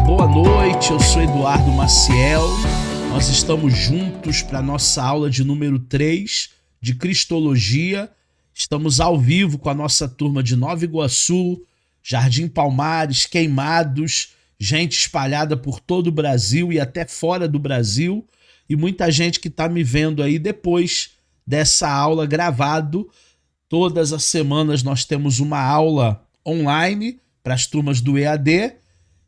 Boa noite, eu sou Eduardo Maciel. Nós estamos juntos para a nossa aula de número 3 de Cristologia. Estamos ao vivo com a nossa turma de Nova Iguaçu, Jardim Palmares, Queimados, gente espalhada por todo o Brasil e até fora do Brasil, e muita gente que está me vendo aí depois dessa aula gravado. Todas as semanas nós temos uma aula online para as turmas do EAD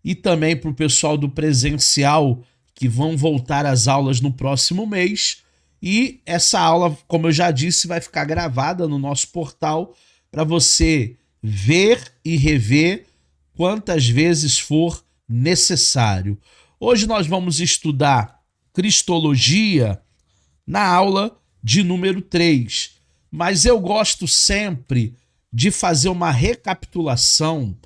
e também para o pessoal do presencial, que vão voltar às aulas no próximo mês. E essa aula, como eu já disse, vai ficar gravada no nosso portal para você ver e rever quantas vezes for necessário. Hoje nós vamos estudar Cristologia na aula de número 3, mas eu gosto sempre de fazer uma recapitulação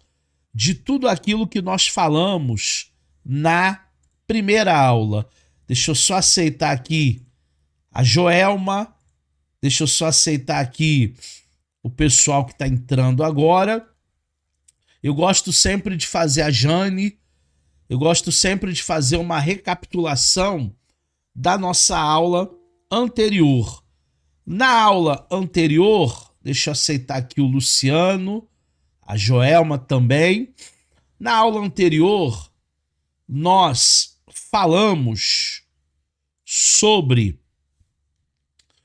de tudo aquilo que nós falamos na primeira aula. Deixa eu só aceitar aqui a Joelma, deixa eu só aceitar aqui o pessoal que está entrando agora. Eu gosto sempre de fazer a Jane, eu gosto sempre de fazer uma recapitulação da nossa aula anterior. Na aula anterior, deixa eu aceitar aqui o Luciano, a Joelma também. Na aula anterior, nós falamos sobre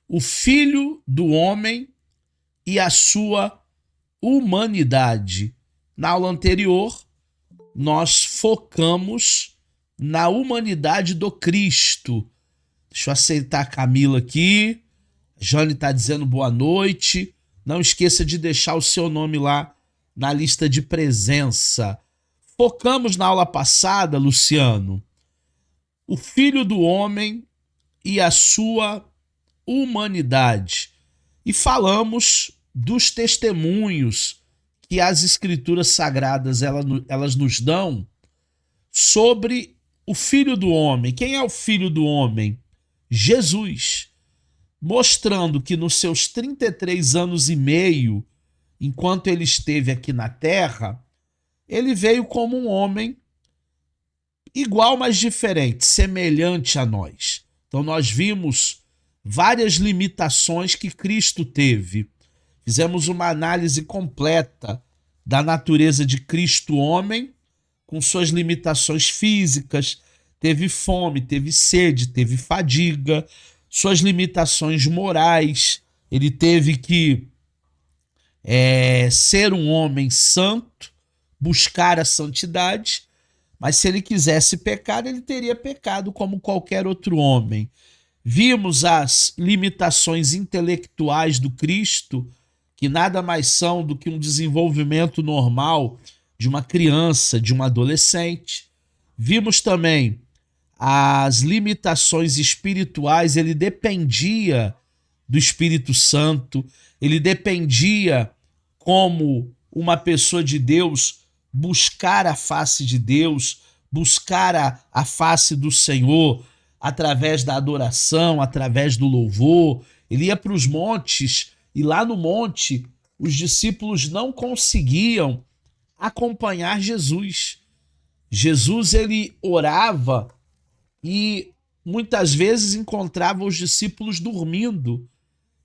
o Filho do Homem e a sua humanidade. Na aula anterior, nós focamos na humanidade do Cristo. Deixa eu aceitar a Camila aqui. A Jane está dizendo boa noite. Não esqueça de deixar o seu nome lá na lista de presença. Focamos na aula passada, Luciano, o Filho do Homem e a sua humanidade. E falamos dos testemunhos que as Escrituras Sagradas elas nos dão sobre o Filho do Homem. Quem é o Filho do Homem? Jesus. Mostrando que nos seus 33 anos e meio, enquanto ele esteve aqui na Terra, ele veio como um homem igual, mas diferente, semelhante a nós. Então nós vimos várias limitações que Cristo teve. Fizemos uma análise completa da natureza de Cristo homem, com suas limitações físicas. Teve fome, teve sede, teve fadiga, suas limitações morais. Ele teve que ser um homem santo, buscar a santidade, mas se ele quisesse pecar, ele teria pecado como qualquer outro homem. Vimos as limitações intelectuais do Cristo, que nada mais são do que um desenvolvimento normal de uma criança, de um adolescente. Vimos também as limitações espirituais. Ele dependia do Espírito Santo, ele dependia, como uma pessoa de Deus, buscar a face de Deus, buscar a face do Senhor através da adoração, através do louvor. Ele ia para os montes e lá no monte os discípulos não conseguiam acompanhar Jesus. Jesus, ele orava e muitas vezes encontrava os discípulos dormindo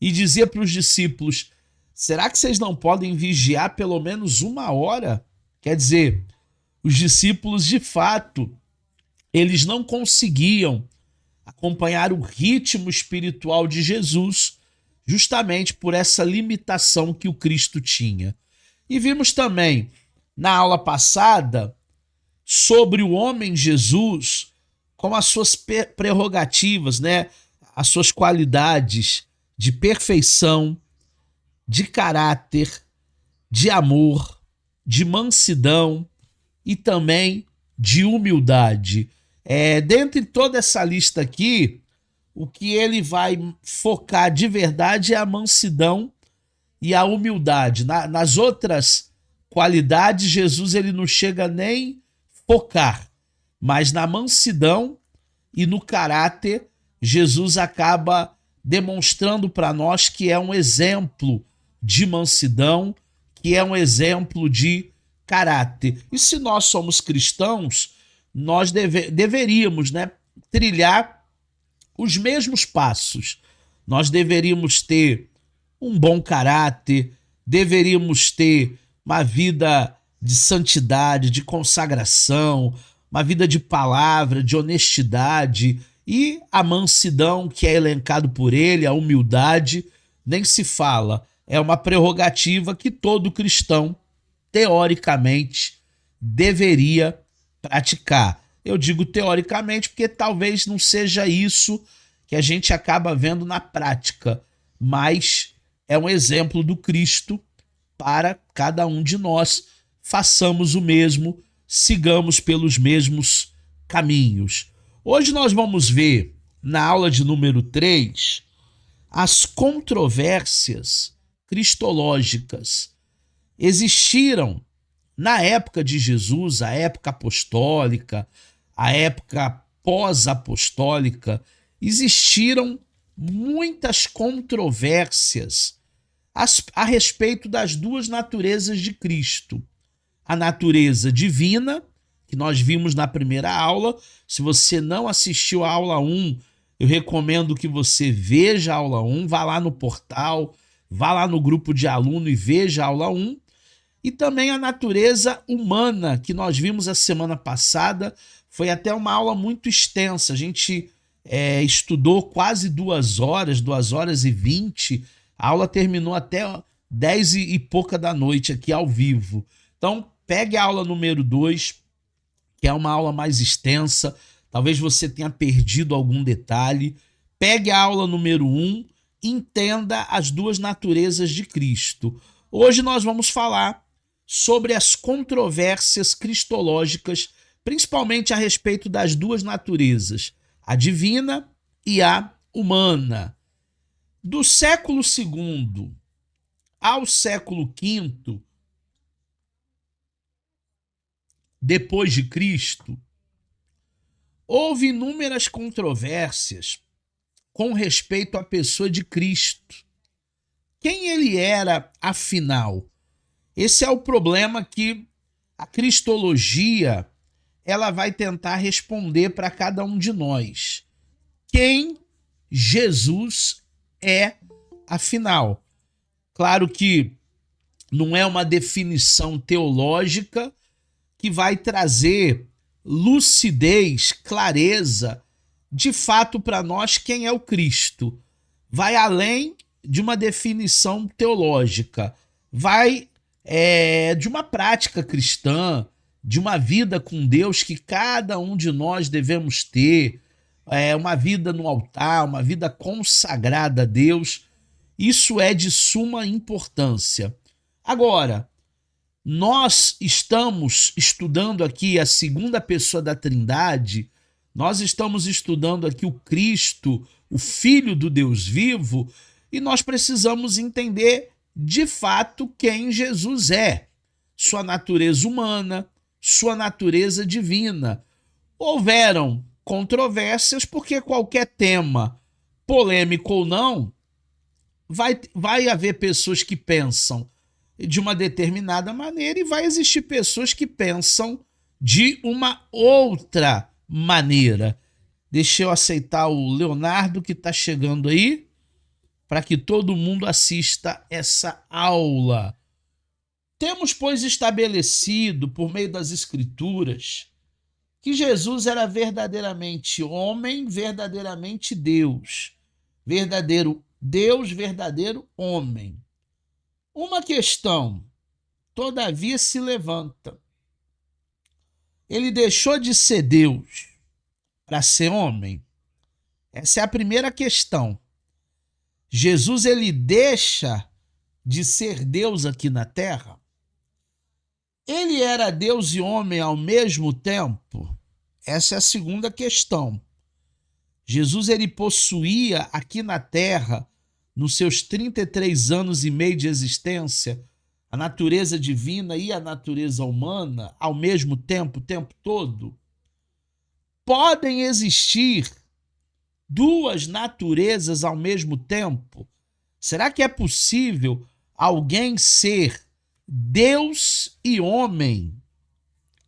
e dizia para os discípulos: será que vocês não podem vigiar pelo menos 1 hora? Quer dizer, os discípulos, de fato, eles não conseguiam acompanhar o ritmo espiritual de Jesus, justamente por essa limitação que o Cristo tinha. E vimos também, na aula passada, sobre o homem Jesus, com as suas prerrogativas, né? As suas qualidades de perfeição, de caráter, de amor, de mansidão e também de humildade. Dentre toda essa lista aqui, o que ele vai focar de verdade é a mansidão e a humildade. Nas outras qualidades, Jesus ele não chega nem focar, mas na mansidão e no caráter, Jesus acaba demonstrando para nós que é um exemplo de mansidão, que é um exemplo de caráter. E se nós somos cristãos, nós deveríamos, né, trilhar os mesmos passos. Nós deveríamos ter um bom caráter, deveríamos ter uma vida de santidade, de consagração, uma vida de palavra, de honestidade e a mansidão que é elencado por ele, a humildade, nem se fala. É uma prerrogativa que todo cristão, teoricamente, deveria praticar. Eu digo teoricamente porque talvez não seja isso que a gente acaba vendo na prática, mas é um exemplo do Cristo para cada um de nós. Façamos o mesmo, sigamos pelos mesmos caminhos. Hoje nós vamos ver, na aula de número 3, as controvérsias cristológicas. Existiram na época de Jesus, a época apostólica, a época pós-apostólica, existiram muitas controvérsias a respeito das duas naturezas de Cristo. A natureza divina, que nós vimos na primeira aula. Se você não assistiu a aula 1, eu recomendo que você veja a aula 1, vá lá no portal, vá lá no grupo de aluno e veja a aula 1. E também a natureza humana, que nós vimos a semana passada. Foi até uma aula muito extensa. A gente estudou quase 2 horas, 2h20. A aula terminou até 10 e pouca da noite aqui ao vivo. Então, pegue a aula número 2, que é uma aula mais extensa. Talvez você tenha perdido algum detalhe. Pegue a aula número 1, entenda as duas naturezas de Cristo. Hoje nós vamos falar sobre as controvérsias cristológicas, principalmente a respeito das duas naturezas, a divina e a humana. Do século II ao século V depois de Cristo, houve inúmeras controvérsias com respeito à pessoa de Cristo. Quem ele era, afinal? Esse é o problema que a cristologia ela vai tentar responder para cada um de nós. Quem Jesus é, afinal? Claro que não é uma definição teológica que vai trazer lucidez, clareza, de fato para nós quem é o Cristo. Vai além de uma definição teológica, vai de uma prática cristã, de uma vida com Deus que cada um de nós devemos ter, uma vida no altar, uma vida consagrada a Deus. Isso é de suma importância. Agora, nós estamos estudando aqui a segunda pessoa da Trindade, nós estamos estudando aqui o Cristo, o Filho do Deus vivo, e nós precisamos entender de fato quem Jesus é, sua natureza humana, sua natureza divina. Houveram controvérsias porque qualquer tema, polêmico ou não, vai haver pessoas que pensam de uma determinada maneira e vai existir pessoas que pensam de uma outra maneira. Deixa eu aceitar o Leonardo que está chegando aí, para que todo mundo assista essa aula. Temos, pois, estabelecido, por meio das Escrituras, que Jesus era verdadeiramente homem, verdadeiramente Deus. Verdadeiro Deus, verdadeiro homem. Uma questão, todavia, se levanta. Ele deixou de ser Deus para ser homem? Essa é a primeira questão. Jesus, ele deixa de ser Deus aqui na Terra? Ele era Deus e homem ao mesmo tempo? Essa é a segunda questão. Jesus, ele possuía aqui na Terra, nos seus 33 anos e meio de existência, a natureza divina e a natureza humana ao mesmo tempo, o tempo todo? Podem existir duas naturezas ao mesmo tempo? Será que é possível alguém ser Deus e homem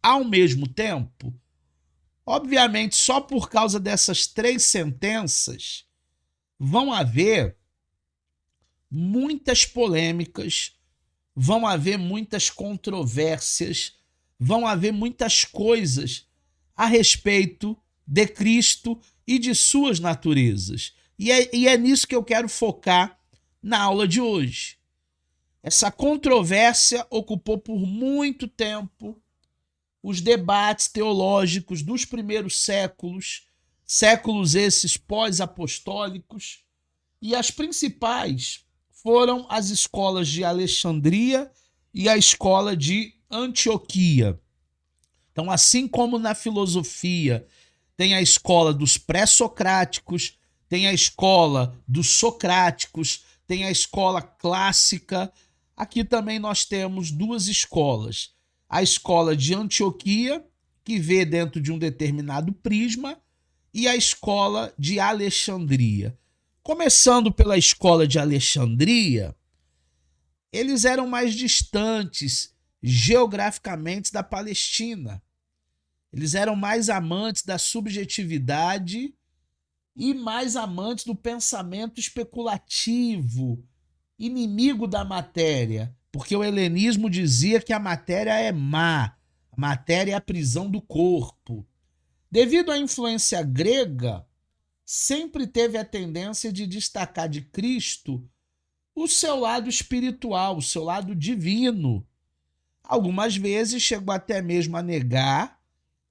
ao mesmo tempo? Obviamente, só por causa dessas 3 sentenças, vão haver muitas polêmicas, vão haver muitas controvérsias, vão haver muitas coisas a respeito de Cristo e de suas naturezas. E é nisso que eu quero focar na aula de hoje. Essa controvérsia ocupou por muito tempo os debates teológicos dos primeiros séculos, séculos esses pós-apostólicos, e as principais foram as escolas de Alexandria e a escola de Antioquia. Então, assim como na filosofia tem a escola dos pré-socráticos, tem a escola dos socráticos, tem a escola clássica, aqui também nós temos 2 escolas. A escola de Antioquia, que vê dentro de um determinado prisma, e a escola de Alexandria. Começando pela escola de Alexandria, eles eram mais distantes geograficamente da Palestina. Eles eram mais amantes da subjetividade e mais amantes do pensamento especulativo, inimigo da matéria, porque o helenismo dizia que a matéria é má, a matéria é a prisão do corpo. Devido à influência grega, sempre teve a tendência de destacar de Cristo o seu lado espiritual, o seu lado divino. Algumas vezes chegou até mesmo a negar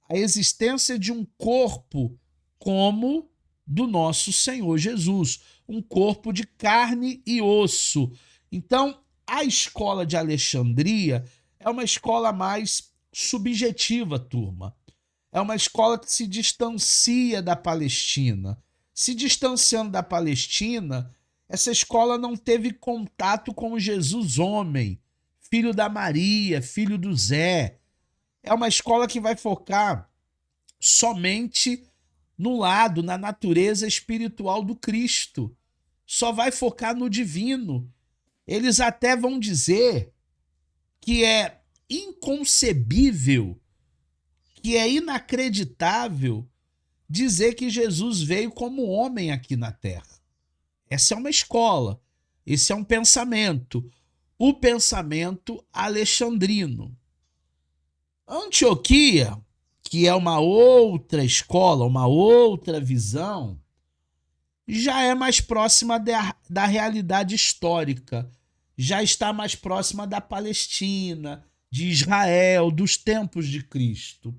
a existência de um corpo como do nosso Senhor Jesus, um corpo de carne e osso. Então, a escola de Alexandria é uma escola mais subjetiva, turma. É uma escola que se distancia da Palestina. Se distanciando da Palestina, essa escola não teve contato com Jesus homem, filho da Maria, filho do Zé. É uma escola que vai focar somente no lado, na natureza espiritual do Cristo. Só vai focar no divino. Eles até vão dizer que é inconcebível, que é inacreditável dizer que Jesus veio como homem aqui na Terra. Essa é uma escola, esse é um pensamento, o pensamento alexandrino. Antioquia, que é uma outra escola, uma outra visão, já é mais próxima da realidade histórica, já está mais próxima da Palestina, de Israel, dos tempos de Cristo.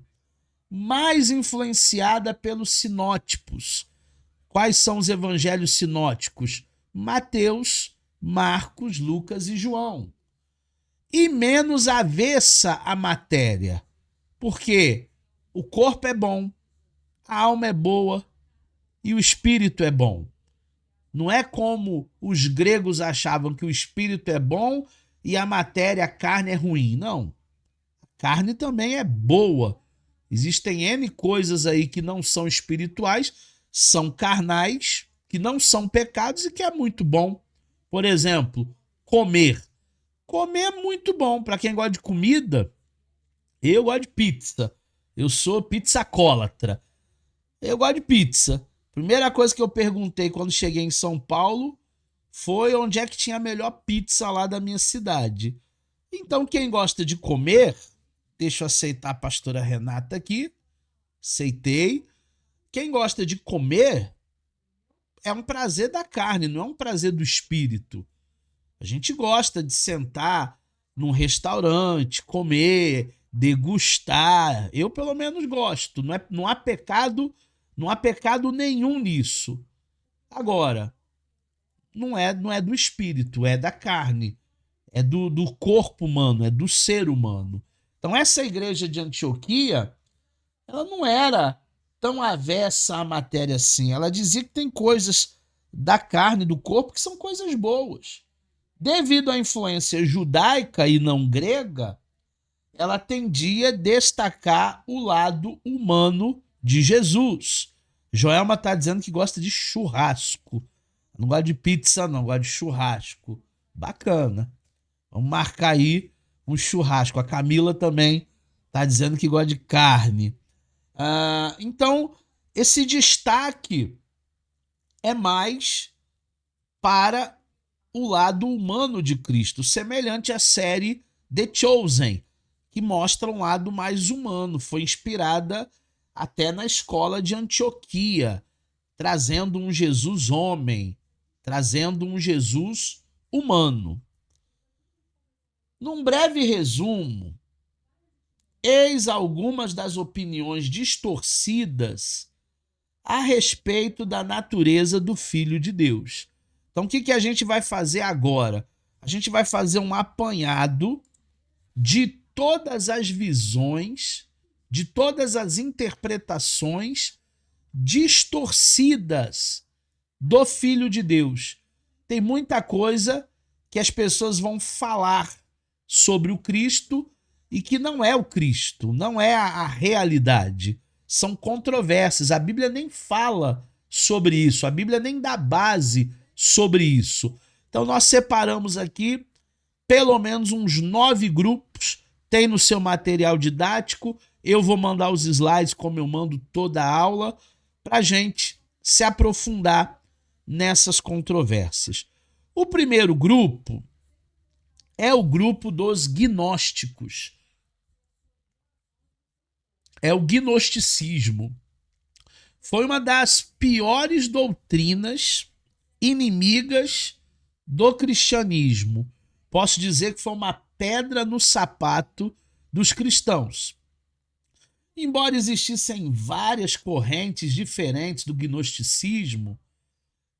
Mais influenciada pelos sinótipos. Quais são os evangelhos sinóticos? Mateus, Marcos, Lucas e João. E menos avessa à matéria. Porque o corpo é bom, a alma é boa e o espírito é bom. Não é como os gregos achavam que o espírito é bom e a matéria, a carne é ruim. Não. A carne também é boa. Existem N coisas aí que não são espirituais, são carnais, que não são pecados e que é muito bom. Por exemplo, comer. Comer é muito bom. Para quem gosta de comida, eu gosto de pizza. Eu sou pizzacólatra. Eu gosto de pizza. Primeira coisa que eu perguntei quando cheguei em São Paulo foi onde é que tinha a melhor pizza lá da minha cidade. Então, quem gosta de comer, deixa eu aceitar a pastora Renata aqui. Aceitei. Quem gosta de comer é um prazer da carne, não é um prazer do espírito. A gente gosta de sentar num restaurante, comer, degustar. Eu, pelo menos, gosto. Não há pecado nenhum nisso. Agora, não é do espírito, é da carne. É do corpo humano, é do ser humano. Então, essa igreja de Antioquia, ela não era tão avessa à matéria assim. Ela dizia que tem coisas da carne, do corpo, que são coisas boas. Devido à influência judaica e não grega, ela tendia a destacar o lado humano de Jesus. Joelma está dizendo que gosta de churrasco. Não gosta de pizza, não, gosta de churrasco. Bacana. Vamos marcar aí um churrasco. A Camila também está dizendo que gosta de carne. Então, esse destaque é mais para o lado humano de Cristo, semelhante à série The Chosen, que mostra um lado mais humano. Foi inspirada até na escola de Antioquia, trazendo um Jesus homem, trazendo um Jesus humano. Num breve resumo, eis algumas das opiniões distorcidas a respeito da natureza do Filho de Deus. Então, o que a gente vai fazer agora? A gente vai fazer um apanhado de todas as visões, de todas as interpretações distorcidas do Filho de Deus. Tem muita coisa que as pessoas vão falar sobre o Cristo e que não é o Cristo, não é a realidade. São controvérsias. A Bíblia nem fala sobre isso, a Bíblia nem dá base sobre isso. Então nós separamos aqui pelo menos uns 9 grupos, tem no seu material didático. Eu vou mandar os slides como eu mando toda a aula, para a gente se aprofundar nessas controvérsias. O primeiro grupo é o grupo dos gnósticos. É o gnosticismo. Foi uma das piores doutrinas inimigas do cristianismo. Posso dizer que foi uma pedra no sapato dos cristãos. Embora existissem várias correntes diferentes do gnosticismo,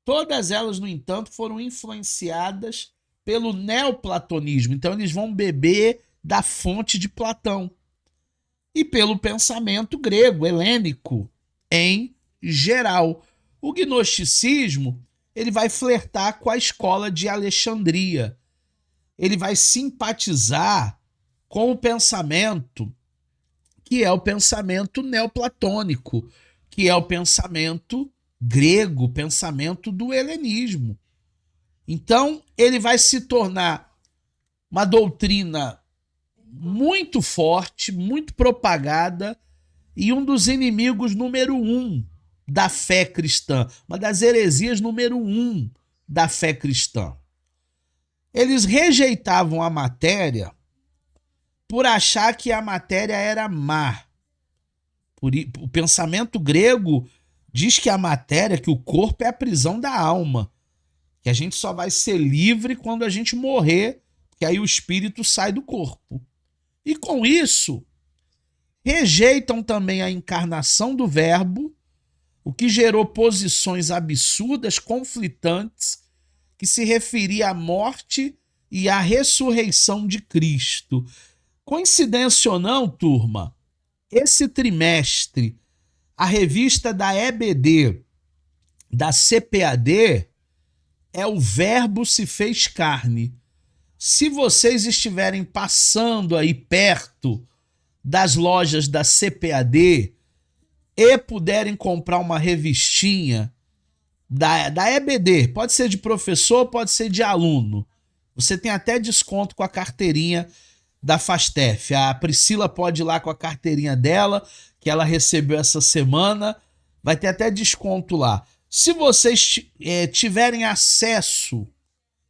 todas elas, no entanto, foram influenciadas pelo neoplatonismo. Então, eles vão beber da fonte de Platão e pelo pensamento grego, helênico, em geral. O gnosticismo ele vai flertar com a escola de Alexandria. Ele vai simpatizar com o pensamento que é o pensamento neoplatônico, que é o pensamento grego, o pensamento do helenismo. Então, ele vai se tornar uma doutrina muito forte, muito propagada e um dos inimigos número 1 da fé cristã, uma das heresias número 1 da fé cristã. Eles rejeitavam a matéria por achar que a matéria era má. O pensamento grego diz que a matéria, que o corpo é a prisão da alma, que a gente só vai ser livre quando a gente morrer, que aí o espírito sai do corpo. E com isso, rejeitam também a encarnação do Verbo, o que gerou posições absurdas, conflitantes, que se referia à morte e à ressurreição de Cristo. Coincidência ou não, turma, esse trimestre, a revista da EBD, da CPAD, é o Verbo se fez carne. Se vocês estiverem passando aí perto das lojas da CPAD e puderem comprar uma revistinha da EBD, pode ser de professor, pode ser de aluno, você tem até desconto com a carteirinha da Fastef. A Priscila pode ir lá com a carteirinha dela, que ela recebeu essa semana, vai ter até desconto lá. Se vocês tiverem acesso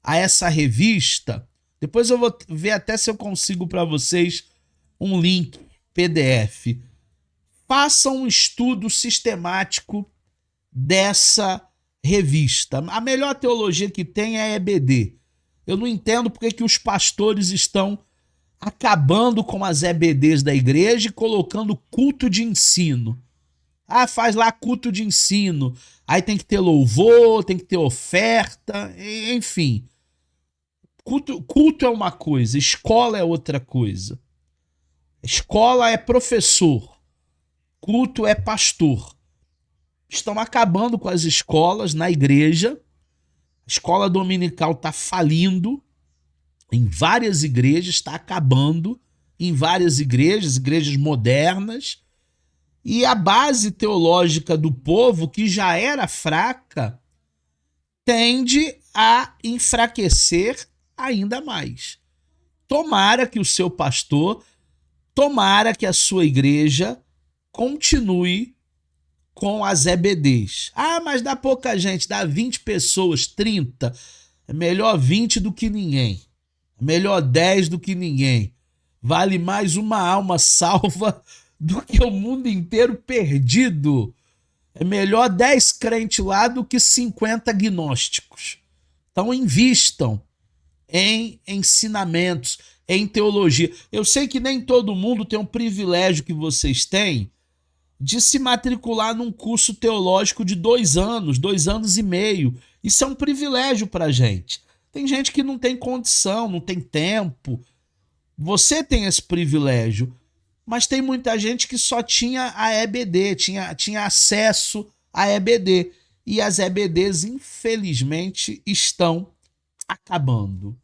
a essa revista, depois eu vou ver até se eu consigo para vocês um link PDF. Façam um estudo sistemático dessa revista. A melhor teologia que tem é a EBD. Eu não entendo porque que os pastores estão acabando com as EBDs da igreja e colocando culto de ensino. Ah, faz lá culto de ensino. Aí tem que ter louvor, tem que ter oferta, enfim. Culto é uma coisa, escola é outra coisa. Escola é professor, culto é pastor. Estão acabando com as escolas na igreja. A escola dominical está falindo em várias igrejas, está acabando em várias igrejas modernas. E a base teológica do povo, que já era fraca, tende a enfraquecer ainda mais. Tomara que o seu pastor, tomara que a sua igreja continue com as EBDs. Ah, mas dá pouca gente, dá 20 pessoas, 30. É melhor 20 do que ninguém. É melhor 10 do que ninguém. Vale mais uma alma salva do que o mundo inteiro perdido. É melhor 10 crentes lá do que 50 gnósticos. Então invistam em ensinamentos, em teologia. Eu sei que nem todo mundo tem o privilégio que vocês têm de se matricular num curso teológico de 2 anos e meio. Isso é um privilégio pra gente. Tem gente que não tem condição, não tem tempo. Você tem esse privilégio, mas tem muita gente que só tinha a EBD, tinha acesso à EBD. E as EBDs, infelizmente, estão acabando.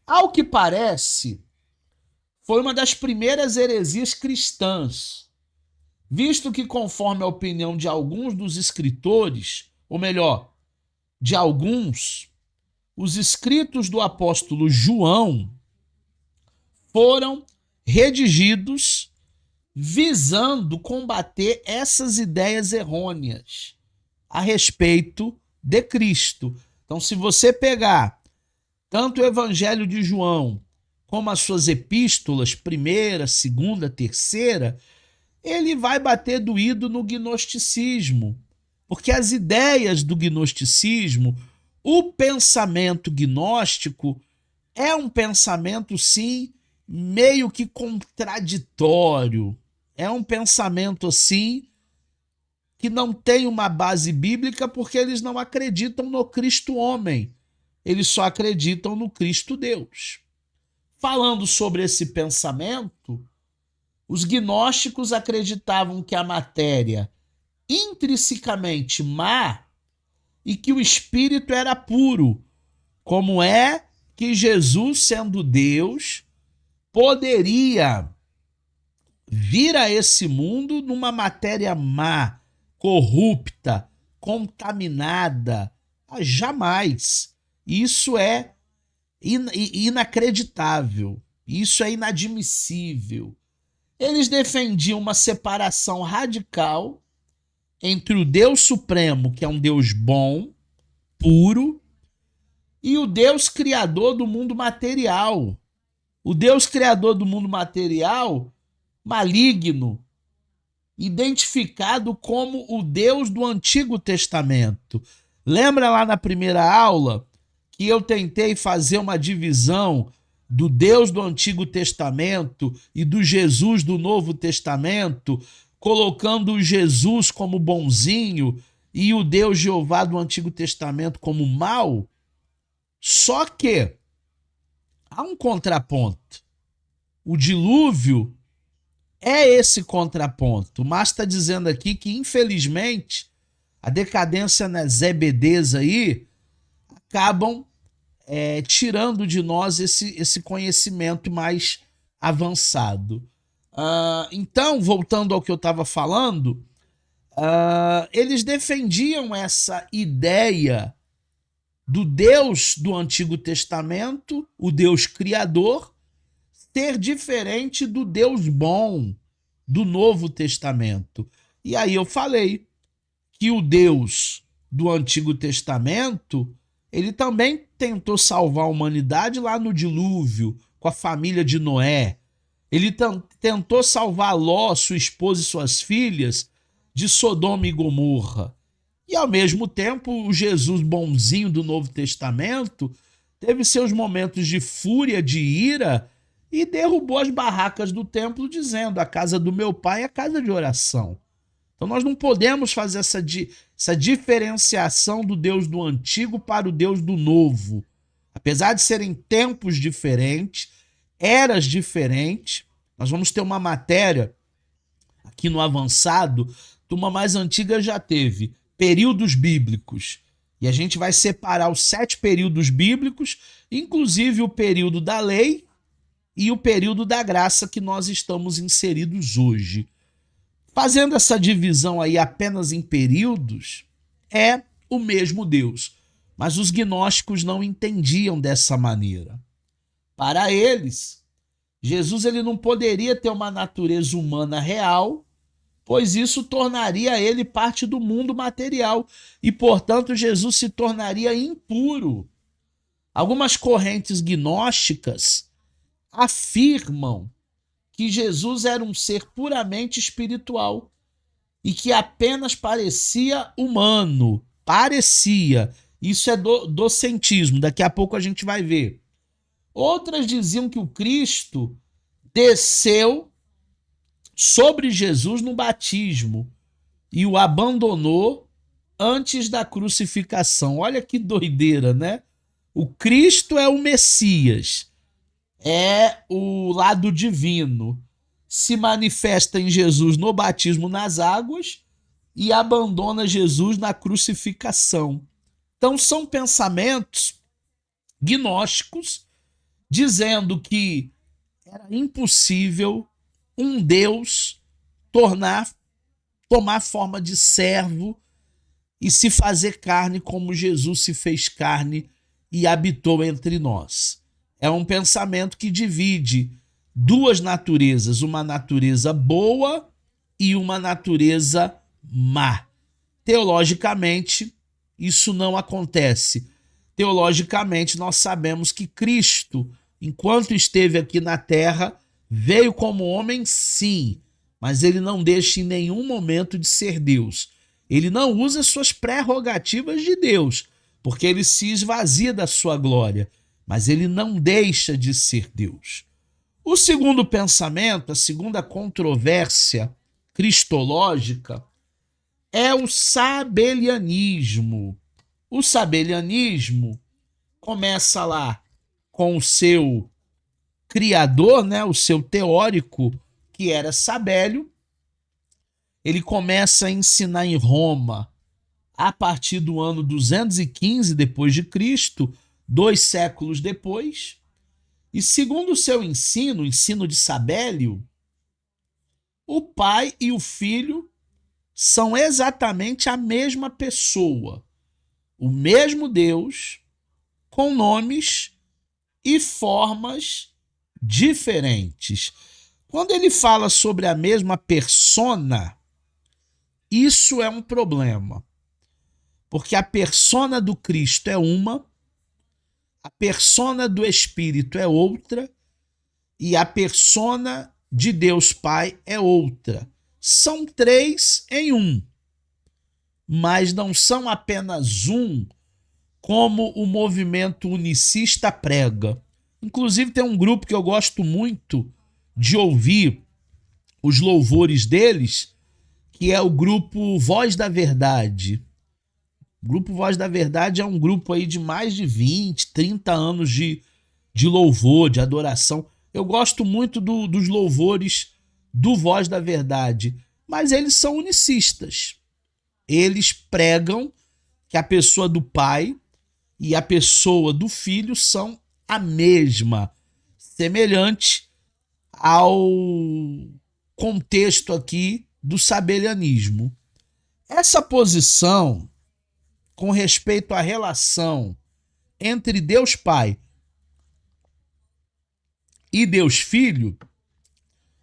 Ao que parece, foi uma das primeiras heresias cristãs, visto que, conforme a opinião de alguns dos escritores, ou melhor, de alguns, os escritos do apóstolo João foram redigidos visando combater essas ideias errôneas a respeito de Cristo. Então, se você pegar tanto o Evangelho de João como as suas epístolas, primeira, segunda, terceira, ele vai bater doído no gnosticismo, porque as ideias do gnosticismo, o pensamento gnóstico é um pensamento, sim, meio que contraditório. É um pensamento, assim, que não tem uma base bíblica porque eles não acreditam no Cristo homem. Eles só acreditam no Cristo Deus. Falando sobre esse pensamento, os gnósticos acreditavam que a matéria intrinsecamente má e que o espírito era puro, como é que Jesus, sendo Deus, poderia vir a esse mundo numa matéria má, corrupta, contaminada. Jamais. Isso é inacreditável. Isso é inadmissível. Eles defendiam uma separação radical entre o Deus Supremo, que é um Deus bom, puro, e o Deus criador do mundo material. O Deus criador do mundo material, maligno, identificado como o Deus do Antigo Testamento. Lembra lá na primeira aula que eu tentei fazer uma divisão do Deus do Antigo Testamento e do Jesus do Novo Testamento, colocando o Jesus como bonzinho e o Deus Jeová do Antigo Testamento como mau? Só que há um contraponto. O dilúvio é esse contraponto. Mas está dizendo aqui que, infelizmente, a decadência nas EBDs aí acabam tirando de nós esse conhecimento mais avançado. Então, voltando ao que eu estava falando, eles defendiam essa ideia do Deus do Antigo Testamento, o Deus criador, ser diferente do Deus bom do Novo Testamento. E aí eu falei que o Deus do Antigo Testamento, ele também tentou salvar a humanidade lá no dilúvio, com a família de Noé. Ele tentou salvar Ló, sua esposa e suas filhas, de Sodoma e Gomorra. E, ao mesmo tempo, o Jesus bonzinho do Novo Testamento teve seus momentos de fúria, de ira, e derrubou as barracas do templo, dizendo: a casa do meu pai é casa de oração. Então nós não podemos fazer essa diferenciação do Deus do Antigo para o Deus do Novo. Apesar de serem tempos diferentes, eras diferentes, nós vamos ter uma matéria aqui no avançado, turma mais antiga já teve períodos bíblicos. E a gente vai separar os 7 períodos bíblicos, inclusive o período da lei e o período da graça que nós estamos inseridos hoje. Fazendo essa divisão aí apenas em períodos, é o mesmo Deus. Mas os gnósticos não entendiam dessa maneira. Para eles, Jesus ele não poderia ter uma natureza humana real pois isso tornaria ele parte do mundo material e, portanto, Jesus se tornaria impuro. Algumas correntes gnósticas afirmam que Jesus era um ser puramente espiritual e que apenas parecia humano. Parecia. Isso é docentismo, daqui a pouco a gente vai ver. Outras diziam que o Cristo desceu sobre Jesus no batismo e o abandonou antes da crucificação. Olha que doideira, né? O Cristo é o Messias, é o lado divino, se manifesta em Jesus no batismo nas águas e abandona Jesus na crucificação. Então são pensamentos gnósticos dizendo que era impossível um Deus tomar forma de servo e se fazer carne como Jesus se fez carne e habitou entre nós. É um pensamento que divide duas naturezas, uma natureza boa e uma natureza má. Teologicamente, isso não acontece. Teologicamente, nós sabemos que Cristo, enquanto esteve aqui na terra, veio como homem, sim, mas ele não deixa em nenhum momento de ser Deus. Ele não usa suas prerrogativas de Deus, porque ele se esvazia da sua glória, mas ele não deixa de ser Deus. O segundo pensamento, a segunda controvérsia cristológica, é o sabelianismo. O sabelianismo começa lá com o seu criador, né, o seu teórico, que era Sabélio. Ele começa a ensinar em Roma a partir do ano 215 depois de Cristo, 2 séculos depois. E segundo o seu ensino, o ensino de Sabélio, o pai e o filho são exatamente a mesma pessoa, o mesmo Deus, com nomes e formas diferentes. Quando ele fala sobre a mesma persona, isso é um problema, porque a persona do Cristo é uma, a persona do Espírito é outra e a persona de Deus Pai é outra. São 3 em 1, mas não são apenas um, como o movimento unicista prega. Inclusive tem um grupo que eu gosto muito de ouvir os louvores deles, que é o grupo Voz da Verdade. O grupo Voz da Verdade é um grupo aí de mais de 20, 30 anos de louvor, de adoração. Eu gosto muito dos louvores do Voz da Verdade, mas eles são unicistas. Eles pregam que a pessoa do Pai e a pessoa do Filho são a mesma, semelhante ao contexto aqui do sabelianismo. Essa posição com respeito à relação entre Deus Pai e Deus Filho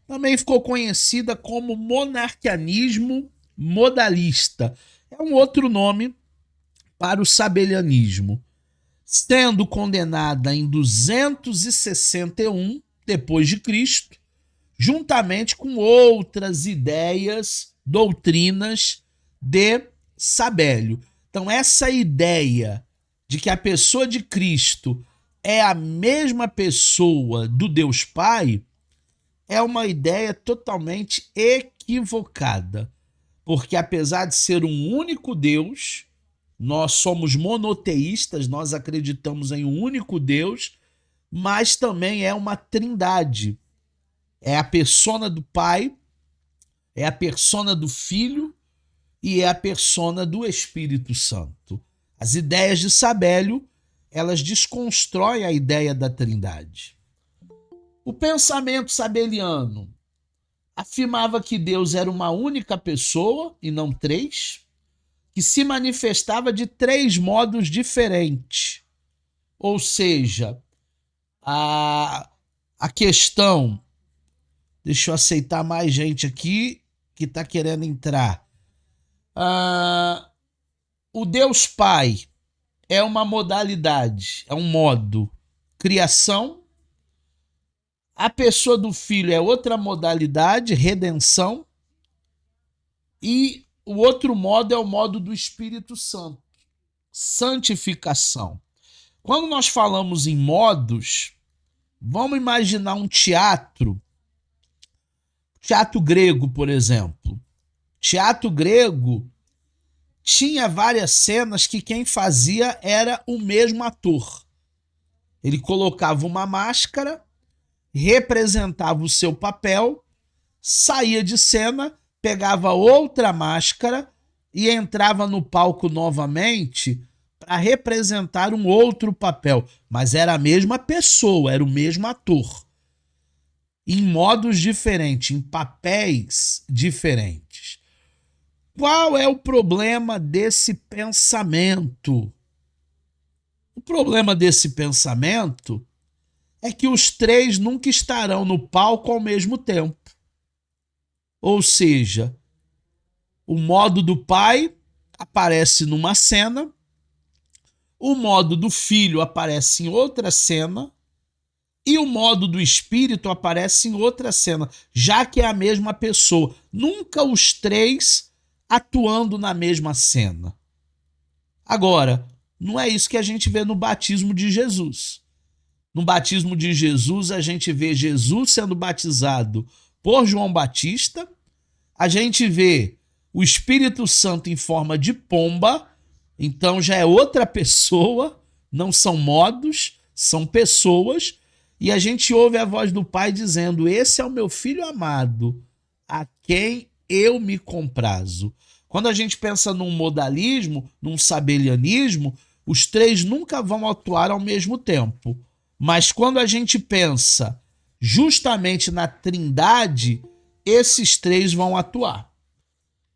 também ficou conhecida como monarquianismo modalista. É um outro nome para o sabelianismo, sendo condenada em 261 depois de Cristo, juntamente com outras ideias, doutrinas de Sabélio. Então essa ideia de que a pessoa de Cristo é a mesma pessoa do Deus Pai é uma ideia totalmente equivocada, porque apesar de ser um único Deus, nós somos monoteístas, nós acreditamos em um único Deus, mas também é uma trindade. É a persona do Pai, é a persona do Filho e é a persona do Espírito Santo. As ideias de Sabélio, elas desconstroem a ideia da trindade. O pensamento sabeliano afirmava que Deus era uma única pessoa e não 3, que se manifestava de 3 modos diferentes. Ou seja, a questão, deixa eu aceitar mais gente aqui, que está querendo entrar. O Deus Pai é uma modalidade, é um modo. Criação. A pessoa do Filho é outra modalidade, redenção. E o outro modo é o modo do Espírito Santo, santificação. Quando nós falamos em modos, vamos imaginar um teatro grego, por exemplo. Teatro grego tinha várias cenas que quem fazia era o mesmo ator. Ele colocava uma máscara, representava o seu papel, saía de cena, pegava outra máscara e entrava no palco novamente para representar um outro papel. Mas era a mesma pessoa, era o mesmo ator. Em modos diferentes, em papéis diferentes. Qual é o problema desse pensamento? O problema desse pensamento é que os três nunca estarão no palco ao mesmo tempo. Ou seja, o modo do pai aparece numa cena, o modo do filho aparece em outra cena e o modo do espírito aparece em outra cena, já que é a mesma pessoa. Nunca os três atuando na mesma cena. Agora, não é isso que a gente vê no batismo de Jesus. No batismo de Jesus, a gente vê Jesus sendo batizado por João Batista, a gente vê o Espírito Santo em forma de pomba, então já é outra pessoa, não são modos, são pessoas, e a gente ouve a voz do Pai dizendo: esse é o meu filho amado, a quem eu me comprazo. Quando a gente pensa num modalismo, num sabelianismo, os três nunca vão atuar ao mesmo tempo. Mas quando a gente pensa justamente na Trindade, esses três vão atuar.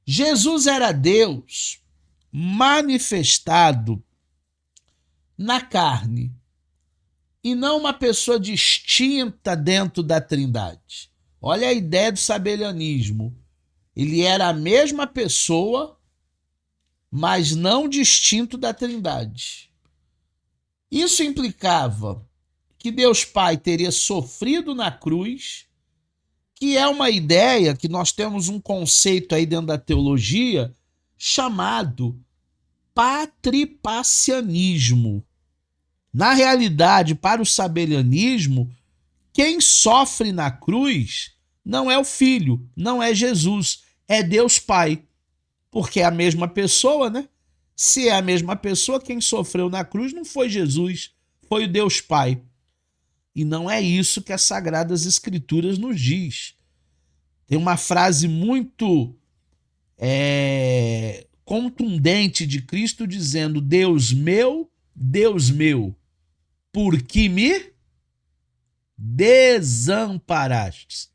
Jesus era Deus manifestado na carne e não uma pessoa distinta dentro da Trindade. Olha a ideia do sabelianismo. Ele era a mesma pessoa, mas não distinto da Trindade. Isso implicava que Deus Pai teria sofrido na cruz, que é uma ideia que nós temos um conceito aí dentro da teologia chamado patripassianismo. Na realidade, para o sabelianismo, quem sofre na cruz não é o Filho, não é Jesus, é Deus Pai. Porque é a mesma pessoa, né? Se é a mesma pessoa, quem sofreu na cruz não foi Jesus, foi o Deus Pai. E não é isso que as Sagradas Escrituras nos diz. Tem uma frase muito contundente de Cristo dizendo: Deus meu, por que me desamparastes?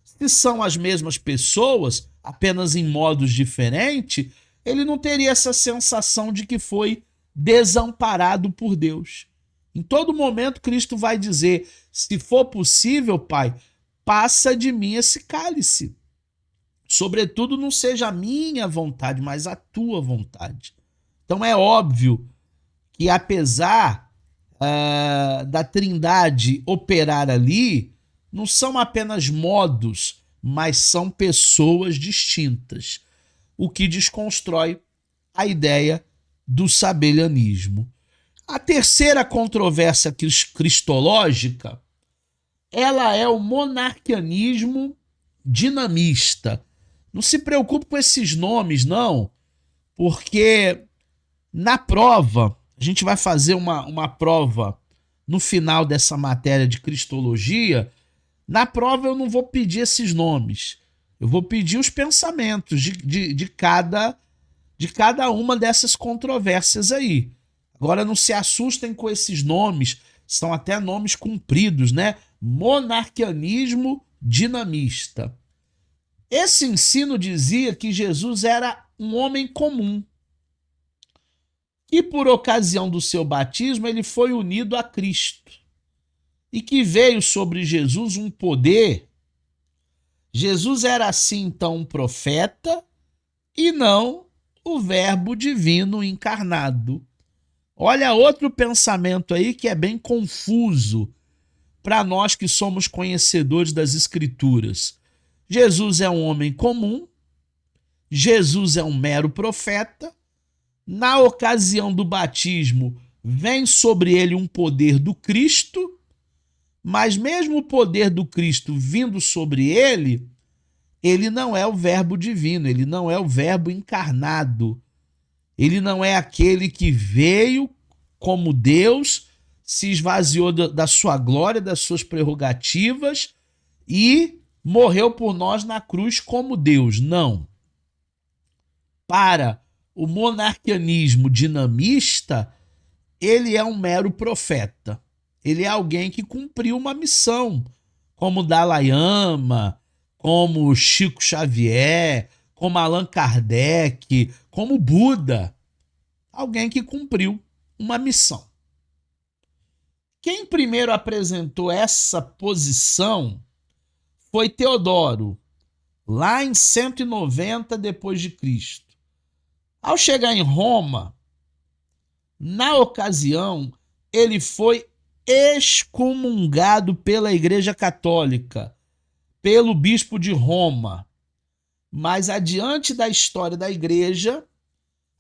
Se são as mesmas pessoas, apenas em modos diferentes, ele não teria essa sensação de que foi desamparado por Deus. Em todo momento, Cristo vai dizer: se for possível, Pai, passa de mim esse cálice. Sobretudo, não seja a minha vontade, mas a tua vontade. Então é óbvio que, apesar da Trindade operar ali, não são apenas modos, mas são pessoas distintas, o que desconstrói a ideia do sabelianismo. A terceira controvérsia cristológica, ela é o monarquianismo dinamista. Não se preocupe com esses nomes, não, porque na prova, a gente vai fazer uma prova no final dessa matéria de cristologia. Na prova eu não vou pedir esses nomes, eu vou pedir os pensamentos de cada uma dessas controvérsias aí. Agora não se assustem com esses nomes, são até nomes compridos, né? Monarquianismo dinamista. Esse ensino dizia que Jesus era um homem comum, que por ocasião do seu batismo ele foi unido a Cristo e que veio sobre Jesus um poder Jesus era assim então um profeta e não o Verbo divino encarnado. Olha outro pensamento aí que é bem confuso para nós que somos conhecedores das Escrituras. Jesus é um homem comum, Jesus é um mero profeta. Na ocasião do batismo, vem sobre ele um poder do Cristo, mas mesmo o poder do Cristo vindo sobre ele, ele não é o Verbo divino, ele não é o Verbo encarnado. Ele não é aquele que veio como Deus, se esvaziou da sua glória, das suas prerrogativas e morreu por nós na cruz como Deus. Não. Para o monarquianismo dinamista, ele é um mero profeta. Ele é alguém que cumpriu uma missão, como Dalai Lama, como Chico Xavier, como Allan Kardec, como Buda. Alguém que cumpriu uma missão. Quem primeiro apresentou essa posição foi Teodoro, lá em 190 depois de Cristo. Ao chegar em Roma, na ocasião, ele foi excomungado pela Igreja Católica, pelo bispo de Roma. Mas adiante da história da igreja,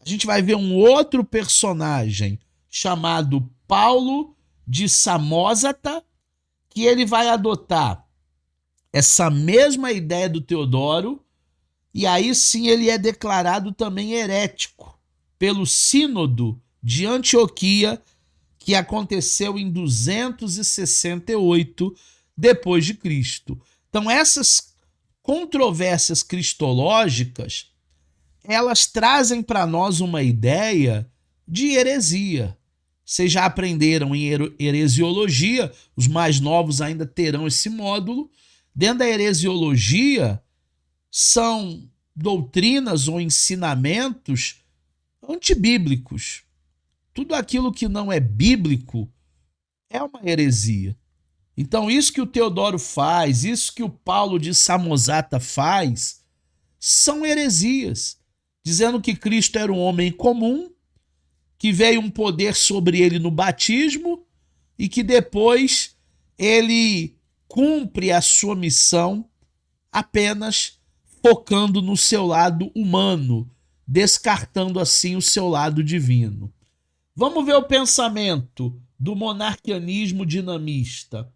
a gente vai ver um outro personagem chamado Paulo de Samósata, que ele vai adotar essa mesma ideia do Teodoro, e aí sim ele é declarado também herético pelo Sínodo de Antioquia, que aconteceu em 268 depois de Cristo. Então essas controvérsias cristológicas, elas trazem para nós uma ideia de heresia. Vocês já aprenderam em heresiologia, os mais novos ainda terão esse módulo. Dentro da heresiologia, são doutrinas ou ensinamentos antibíblicos. Tudo aquilo que não é bíblico é uma heresia. Então, isso que o Teodoro faz, isso que o Paulo de Samosata faz, são heresias, dizendo que Cristo era um homem comum, que veio um poder sobre ele no batismo e que depois ele cumpre a sua missão apenas focando no seu lado humano, descartando assim o seu lado divino. Vamos ver o pensamento do monarquianismo dinamista.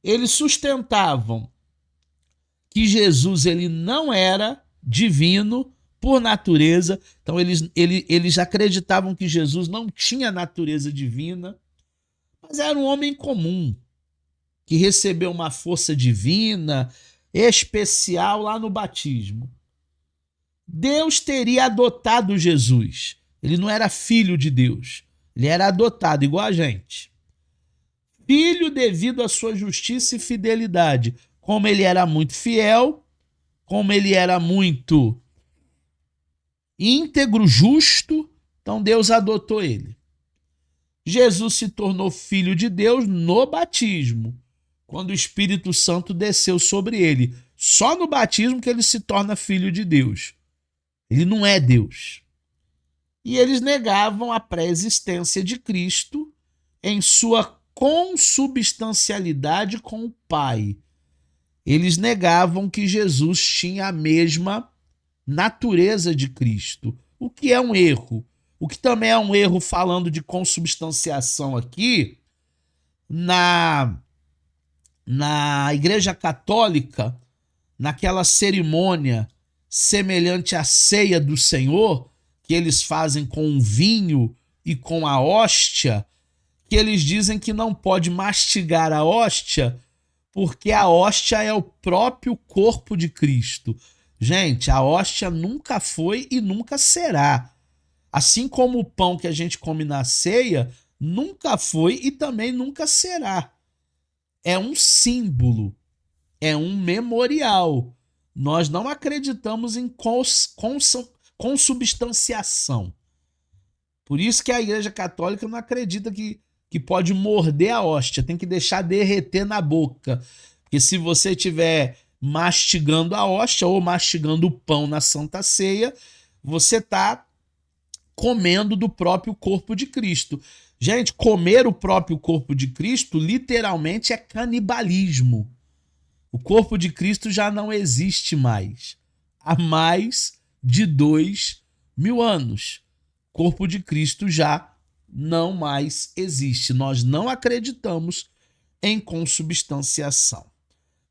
Eles sustentavam que Jesus ele não era divino por natureza, então eles acreditavam que Jesus não tinha natureza divina, mas era um homem comum, que recebeu uma força divina, especial lá no batismo. Deus teria adotado Jesus, ele não era filho de Deus, ele era adotado igual a gente. Filho devido à sua justiça e fidelidade, como ele era muito fiel, como ele era muito íntegro, justo, então Deus adotou ele. Jesus se tornou filho de Deus no batismo, quando o Espírito Santo desceu sobre ele. Só no batismo que ele se torna filho de Deus. Ele não é Deus. E eles negavam a pré-existência de Cristo em sua consubstancialidade com o Pai. Eles negavam que Jesus tinha a mesma natureza de Cristo, o que é um erro. O que também é um erro, falando de consubstanciação aqui, na Igreja Católica, naquela cerimônia semelhante à ceia do Senhor, que eles fazem com o vinho e com a hóstia, que eles dizem que não pode mastigar a hóstia, porque a hóstia é o próprio corpo de Cristo. Gente, a hóstia nunca foi e nunca será. Assim como o pão que a gente come na ceia, nunca foi e também nunca será. É um símbolo, é um memorial. Nós não acreditamos em consubstanciação. Por isso que a Igreja Católica não acredita que pode morder a hóstia, tem que deixar derreter na boca. Porque se você estiver mastigando a hóstia ou mastigando o pão na Santa Ceia, você está comendo do próprio corpo de Cristo. Gente, comer o próprio corpo de Cristo literalmente é canibalismo. O corpo de Cristo já não existe mais. Há mais de 2000 anos. O corpo de Cristo já não mais existe. Nós não acreditamos em consubstanciação.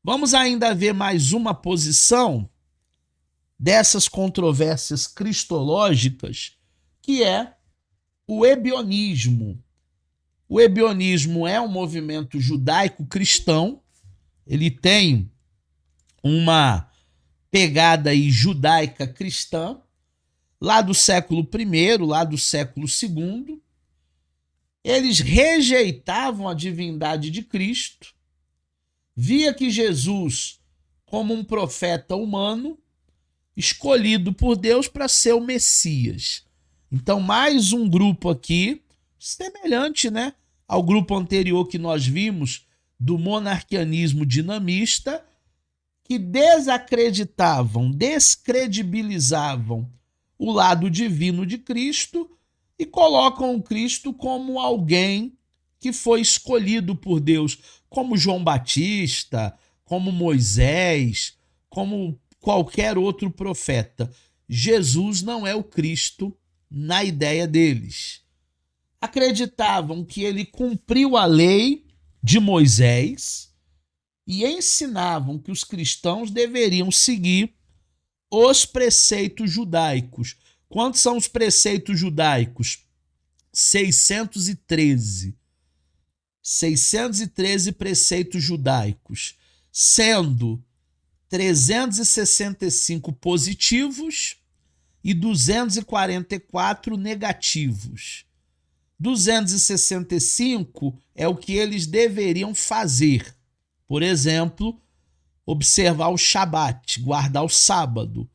Vamos ainda ver mais uma posição dessas controvérsias cristológicas, que é o ebionismo. O ebionismo é um movimento judaico-cristão, ele tem uma pegada aí judaica cristã, lá do século I, lá do século II. Eles rejeitavam a divindade de Cristo, via que Jesus como um profeta humano, escolhido por Deus para ser o Messias. Então, mais um grupo aqui, semelhante, né, ao grupo anterior que nós vimos, do monarquianismo dinamista, que desacreditavam, descredibilizavam o lado divino de Cristo e colocam o Cristo como alguém que foi escolhido por Deus, como João Batista, como Moisés, como qualquer outro profeta. Jesus não é o Cristo na ideia deles. Acreditavam que ele cumpriu a lei de Moisés e ensinavam que os cristãos deveriam seguir os preceitos judaicos. Quantos são os preceitos judaicos? 613. 613 preceitos judaicos, sendo 365 positivos e 244 negativos. 265 é o que eles deveriam fazer. Por exemplo, observar o Shabat, guardar o sábado.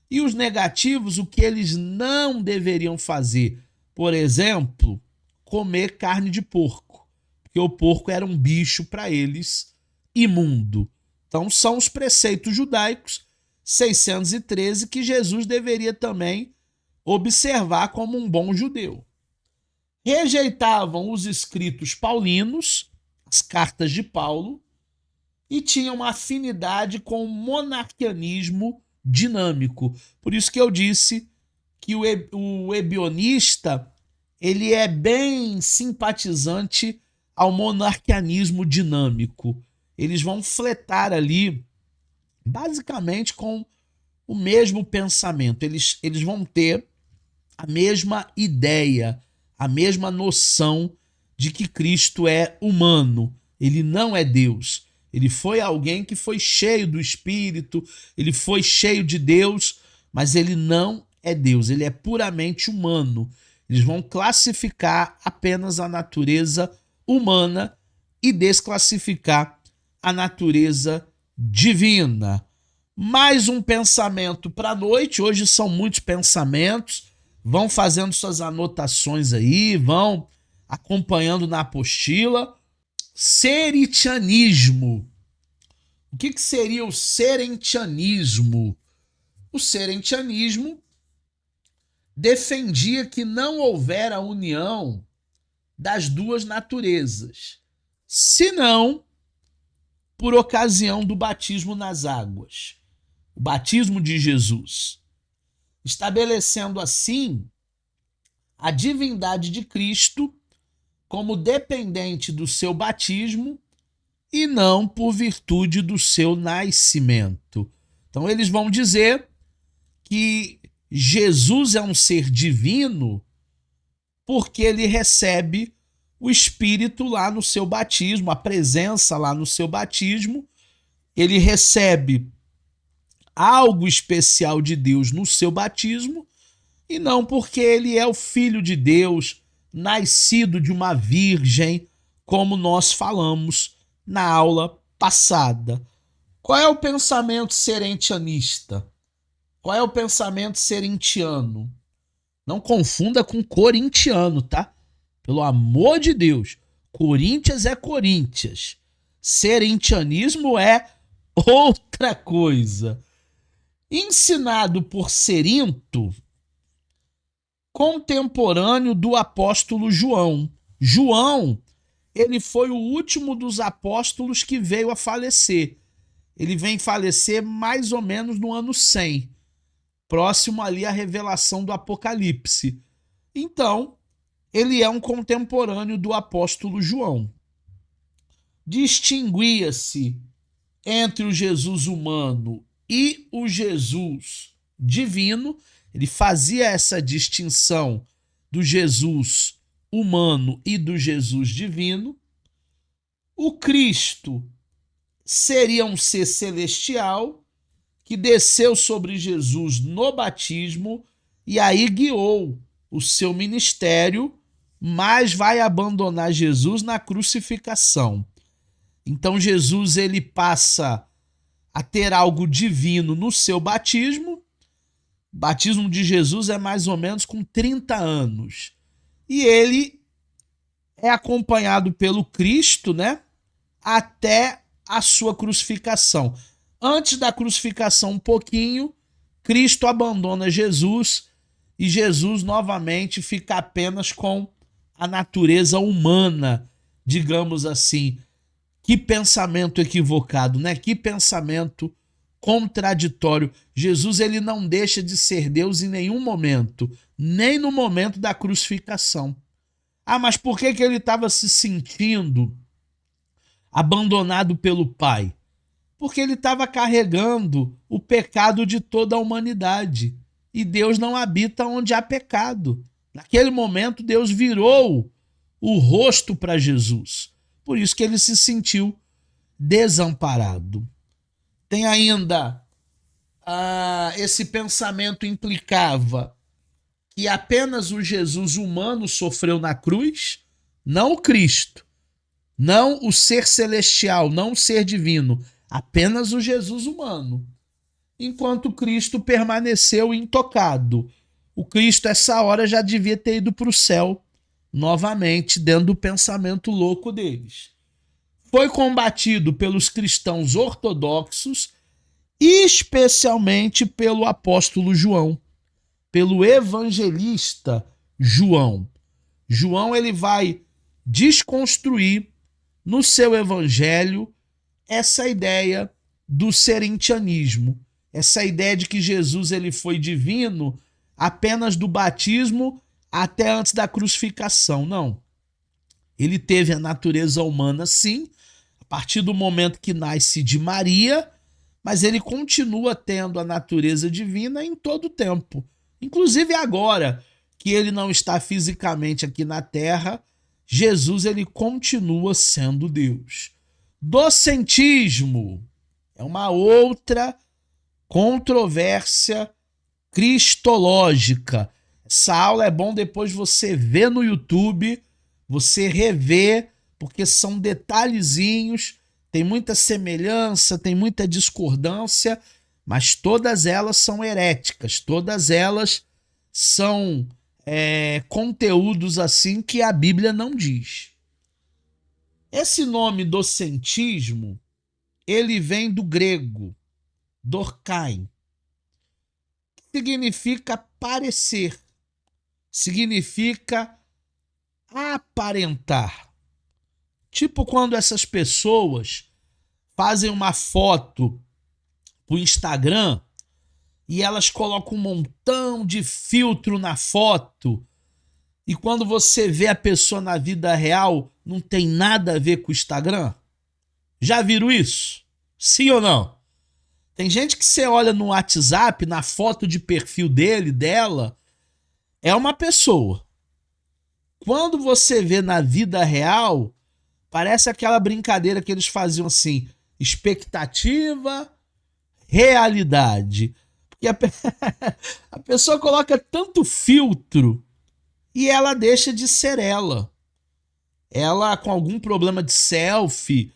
E os negativos, o que eles não deveriam fazer. Por exemplo, comer carne de porco, porque o porco era um bicho para eles imundo. Então são os preceitos judaicos 613 que Jesus deveria também observar como um bom judeu. Rejeitavam os escritos paulinos, as cartas de Paulo, e tinham uma afinidade com o monarquianismo dinâmico. Por isso que eu disse que o ebionista ele é bem simpatizante ao monarquianismo dinâmico. Eles vão fletar ali basicamente com o mesmo pensamento. Eles vão ter a mesma ideia, a mesma noção de que Cristo é humano. Ele não é Deus. Ele foi alguém que foi cheio do Espírito, ele foi cheio de Deus, mas ele não é Deus. Ele é puramente humano. Eles vão classificar apenas a natureza humana e desclassificar a natureza divina. Mais um pensamento para a noite. Hoje são muitos pensamentos. Vão fazendo suas anotações aí, vão acompanhando na apostila. Serentianismo. O que seria o serentianismo? O serentianismo defendia que não houvera união das duas naturezas, senão por ocasião do batismo nas águas, o batismo de Jesus, estabelecendo assim a divindade de Cristo como dependente do seu batismo e não por virtude do seu nascimento. Então eles vão dizer que Jesus é um ser divino porque ele recebe o Espírito lá no seu batismo, a presença lá no seu batismo, ele recebe algo especial de Deus no seu batismo e não porque ele é o Filho de Deus, nascido de uma virgem, como nós falamos na aula passada. Qual é o pensamento serentianista? Qual é o pensamento serentiano? Não confunda com corintiano, tá? Pelo amor de Deus. Corinthians é Corinthians. Serentianismo é Outra coisa, ensinado por Cerinto, contemporâneo do apóstolo João. João, ele foi o último dos apóstolos que veio a falecer. Ele vem falecer mais ou menos no ano 100, próximo ali à revelação do Apocalipse. Então, ele é um contemporâneo do apóstolo João. Distinguia-se entre o Jesus humano e o Jesus divino. Ele fazia essa distinção do Jesus humano e do Jesus divino. O Cristo seria um ser celestial que desceu sobre Jesus no batismo e aí guiou o seu ministério, mas vai abandonar Jesus na crucificação. Então Jesus ele passa a ter algo divino no seu batismo. O batismo de Jesus é mais ou menos com 30 anos. E ele é acompanhado pelo Cristo, né, até a sua crucificação. Antes da crucificação um pouquinho, Cristo abandona Jesus e Jesus novamente fica apenas com a natureza humana, digamos assim. Que pensamento equivocado, né? Que pensamento contraditório. Jesus ele não deixa de ser Deus em nenhum momento, nem no momento da crucificação. Ah, mas por que ele estava se sentindo abandonado pelo Pai? Porque ele estava carregando o pecado de toda a humanidade. E Deus não habita onde há pecado. Naquele momento, Deus virou o rosto para Jesus. Por isso que ele se sentiu desamparado. Tem ainda esse pensamento implicava que apenas o Jesus humano sofreu na cruz, não o Cristo, não o ser celestial, não o ser divino, apenas o Jesus humano. Enquanto Cristo permaneceu intocado. O Cristo, essa hora, já devia ter ido para o céu novamente, dentro do pensamento louco deles. Foi combatido pelos cristãos ortodoxos, especialmente pelo apóstolo João, pelo evangelista João. João ele vai desconstruir no seu evangelho essa ideia do serentianismo, essa ideia de que Jesus ele foi divino apenas do batismo até antes da crucificação. Não. Ele teve a natureza humana, sim, a partir do momento que nasce de Maria, mas ele continua tendo a natureza divina em todo o tempo. Inclusive agora que ele não está fisicamente aqui na Terra, Jesus ele continua sendo Deus. Docentismo é uma outra controvérsia cristológica. Essa aula é bom depois você ver no YouTube, você rever, porque são detalhezinhos, tem muita semelhança, tem muita discordância, mas todas elas são heréticas, todas elas são conteúdos assim que a Bíblia não diz. Esse nome docentismo, ele vem do grego, dorkai, que significa parecer, significa aparentar. Tipo quando essas pessoas fazem uma foto pro Instagram e elas colocam um montão de filtro na foto e quando você vê a pessoa na vida real não tem nada a ver com o Instagram. Já viram isso? Sim ou não? Tem gente que você olha no WhatsApp, na foto de perfil dele, dela, é uma pessoa. Quando você vê na vida real, parece aquela brincadeira que eles faziam assim, expectativa, realidade. Porque a pessoa coloca tanto filtro e ela deixa de ser ela. Ela com algum problema de selfie,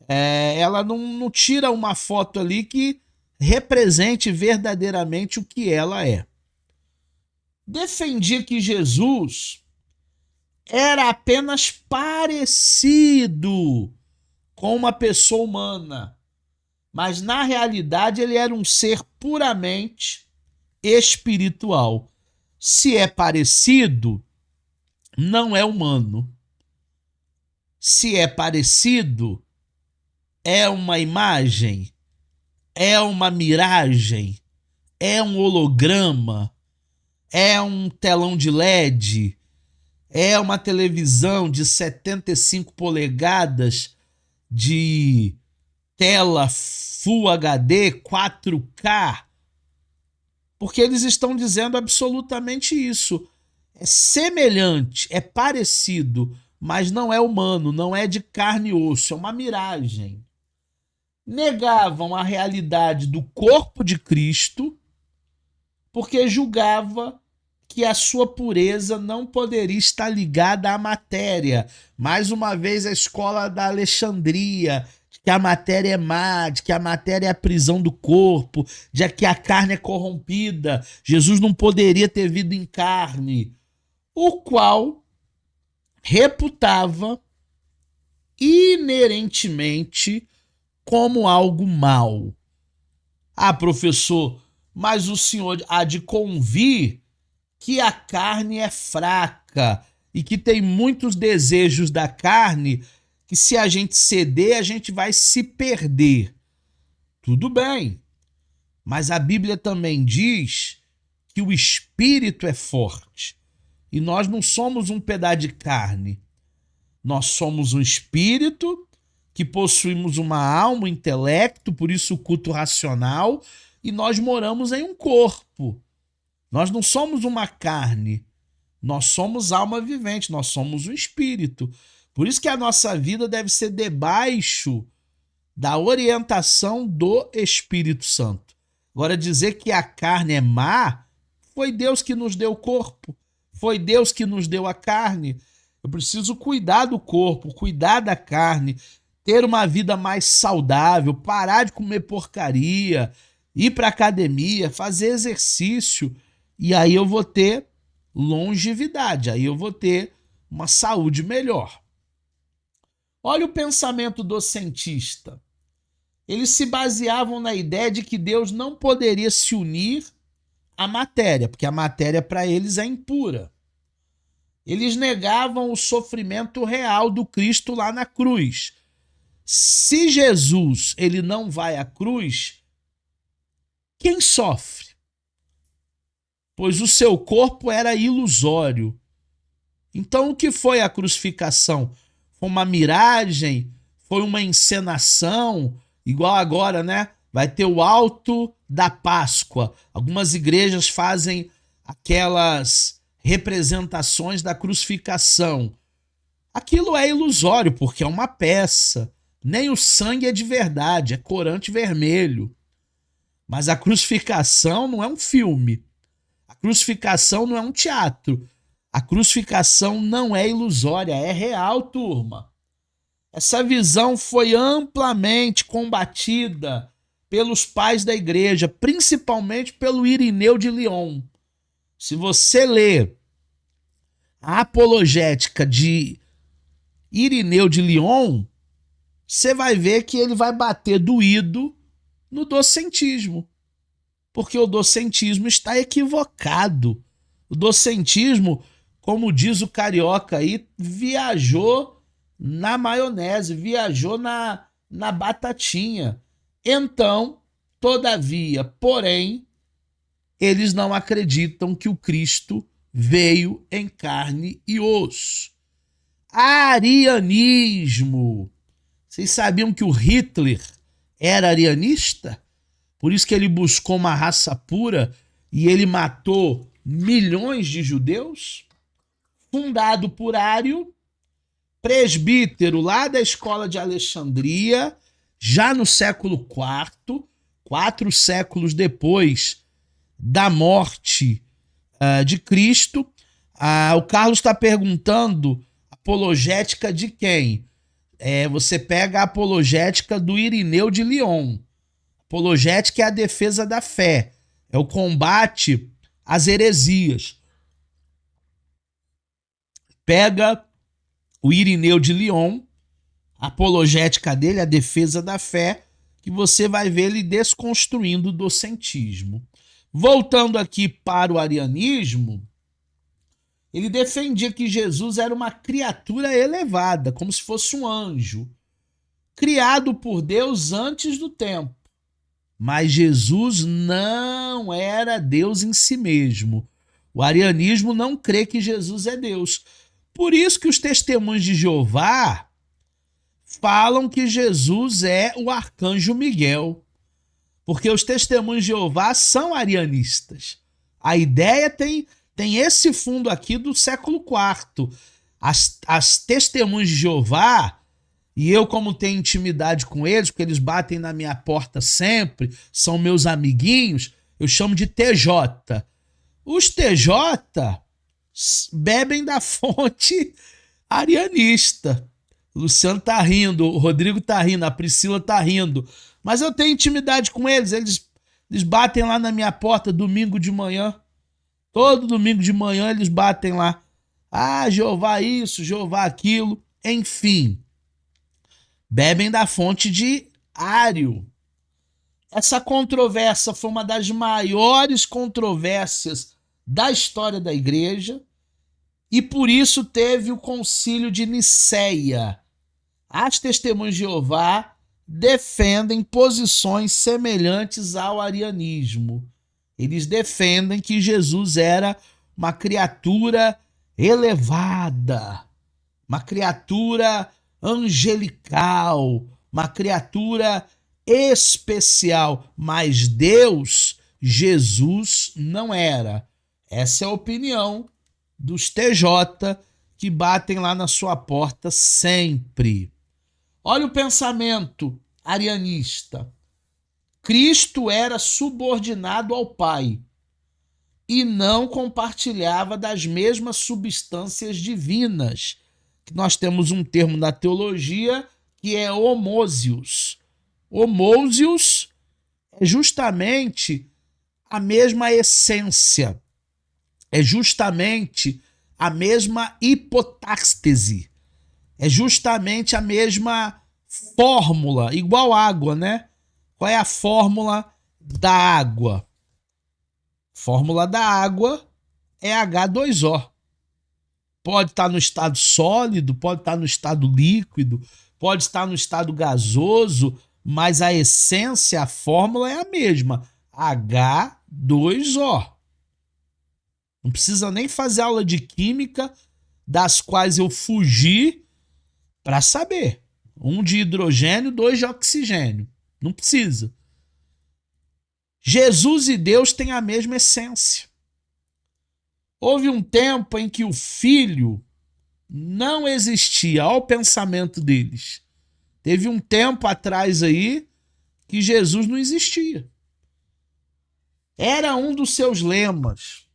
ela não tira uma foto ali que represente verdadeiramente o que ela é. Defendia que Jesus era apenas parecido com uma pessoa humana. mas na realidade ele era um ser puramente espiritual. Se é parecido, não é humano. Se é parecido, é uma imagem, é uma miragem, é um holograma, é um telão de LED, é uma televisão de 75 polegadas de tela Full HD, 4K, porque eles estão dizendo absolutamente isso. É semelhante, é parecido, mas não é humano, não é de carne e osso, é uma miragem. Negavam a realidade do corpo de Cristo porque julgava que a sua pureza não poderia estar ligada à matéria. Mais uma vez, a escola da Alexandria, de que a matéria é má, de que a matéria é a prisão do corpo, de que a carne é corrompida. Jesus não poderia ter vindo em carne, o qual reputava inerentemente como algo mal. Ah, professor, mas o senhor há de convir que a carne é fraca e que tem muitos desejos da carne que se a gente ceder, a gente vai se perder. Tudo bem, mas a Bíblia também diz que o espírito é forte e nós não somos um pedaço de carne. Nós somos um espírito que possuímos uma alma, um intelecto, por isso o culto racional, e nós moramos em um corpo. Nós não somos uma carne, nós somos alma vivente, nós somos um espírito. Por isso que a nossa vida deve ser debaixo da orientação do Espírito Santo. Agora, dizer que a carne é má, foi Deus que nos deu o corpo, foi Deus que nos deu a carne. Eu preciso cuidar do corpo, cuidar da carne, ter uma vida mais saudável, parar de comer porcaria, ir para academia, fazer exercício. E aí eu vou ter longevidade, aí eu vou ter uma saúde melhor. Olha o pensamento do cientista. Eles se baseavam na ideia de que Deus não poderia se unir à matéria, porque a matéria para eles é impura. Eles negavam o sofrimento real do Cristo lá na cruz. Se Jesus ele não vai à cruz, quem sofre? Pois o seu corpo era ilusório. Então o que foi a crucificação? Foi uma miragem? Foi uma encenação? Igual agora, né? Vai ter o alto da Páscoa. Algumas igrejas fazem aquelas representações da crucificação. Aquilo é ilusório, porque é uma peça. Nem o sangue é de verdade, é corante vermelho. Mas a crucificação não é um filme. A crucificação não é um teatro. A crucificação não é ilusória, é real, turma. Essa visão foi amplamente combatida pelos pais da igreja, principalmente pelo Irineu de Lyon. Se você ler a apologética de Irineu de Lyon, você vai ver que ele vai bater doído no docentismo. Porque o docentismo está equivocado. O docentismo, como diz o carioca aí, viajou na maionese, viajou na batatinha. Então, todavia, porém, eles não acreditam que o Cristo veio em carne e osso. Arianismo. Vocês sabiam que o Hitler era arianista? Por isso que ele buscou uma raça pura e ele matou milhões de judeus? Fundado por Ário, presbítero lá da escola de Alexandria, já no século IV, 4 séculos depois da morte de Cristo. O Carlos está perguntando apologética de quem? Você pega a apologética do Irineu de Lyon. Apologética é a defesa da fé, é o combate às heresias. Pega o Irineu de Lyon, a apologética dele, a defesa da fé, que você vai ver ele desconstruindo o docentismo. Voltando aqui para o arianismo, ele defendia que Jesus era uma criatura elevada, como se fosse um anjo, criado por Deus antes do tempo. Mas Jesus não era Deus em si mesmo. O arianismo não crê que Jesus é Deus. Por isso que os testemunhos de Jeová falam que Jesus é o arcanjo Miguel. Porque os testemunhos de Jeová são arianistas. A ideia tem esse fundo aqui do século IV. As testemunhas de Jeová, e eu como tenho intimidade com eles, porque eles batem na minha porta sempre, são meus amiguinhos, eu chamo de TJ. Os TJ bebem da fonte arianista. O Luciano tá rindo, o Rodrigo tá rindo, a Priscila tá rindo. Mas eu tenho intimidade com eles, eles batem lá na minha porta domingo de manhã. Todo domingo de manhã eles batem lá. Ah, Jeová isso, Jeová aquilo, enfim. Bebem da fonte de Ário. Essa controvérsia foi uma das maiores controvérsias da história da igreja e por isso teve o concílio de Nicéia. As testemunhas de Jeová defendem posições semelhantes ao arianismo. Eles defendem que Jesus era uma criatura elevada, uma criatura angelical, uma criatura especial, mas Deus, Jesus, não era. Essa é a opinião dos TJ que batem lá na sua porta sempre. Olha o pensamento arianista. Cristo era subordinado ao Pai e não compartilhava das mesmas substâncias divinas. Nós temos um termo na teologia que é homousios. Homousios é justamente a mesma essência, é justamente a mesma hipotástese, é justamente a mesma fórmula, igual água, né? Qual é a fórmula da água? Fórmula da água é H2O. Pode estar no estado sólido, pode estar no estado líquido, pode estar no estado gasoso, mas a essência, a fórmula é a mesma, H2O. Não precisa nem fazer aula de química, das quais eu fugi para saber. 1 de hidrogênio, 2 de oxigênio. Não precisa. Jesus e Deus têm a mesma essência. Houve um tempo em que o Filho não existia ao pensamento deles. Teve um tempo atrás aí que Jesus não existia. Era um dos seus lemas.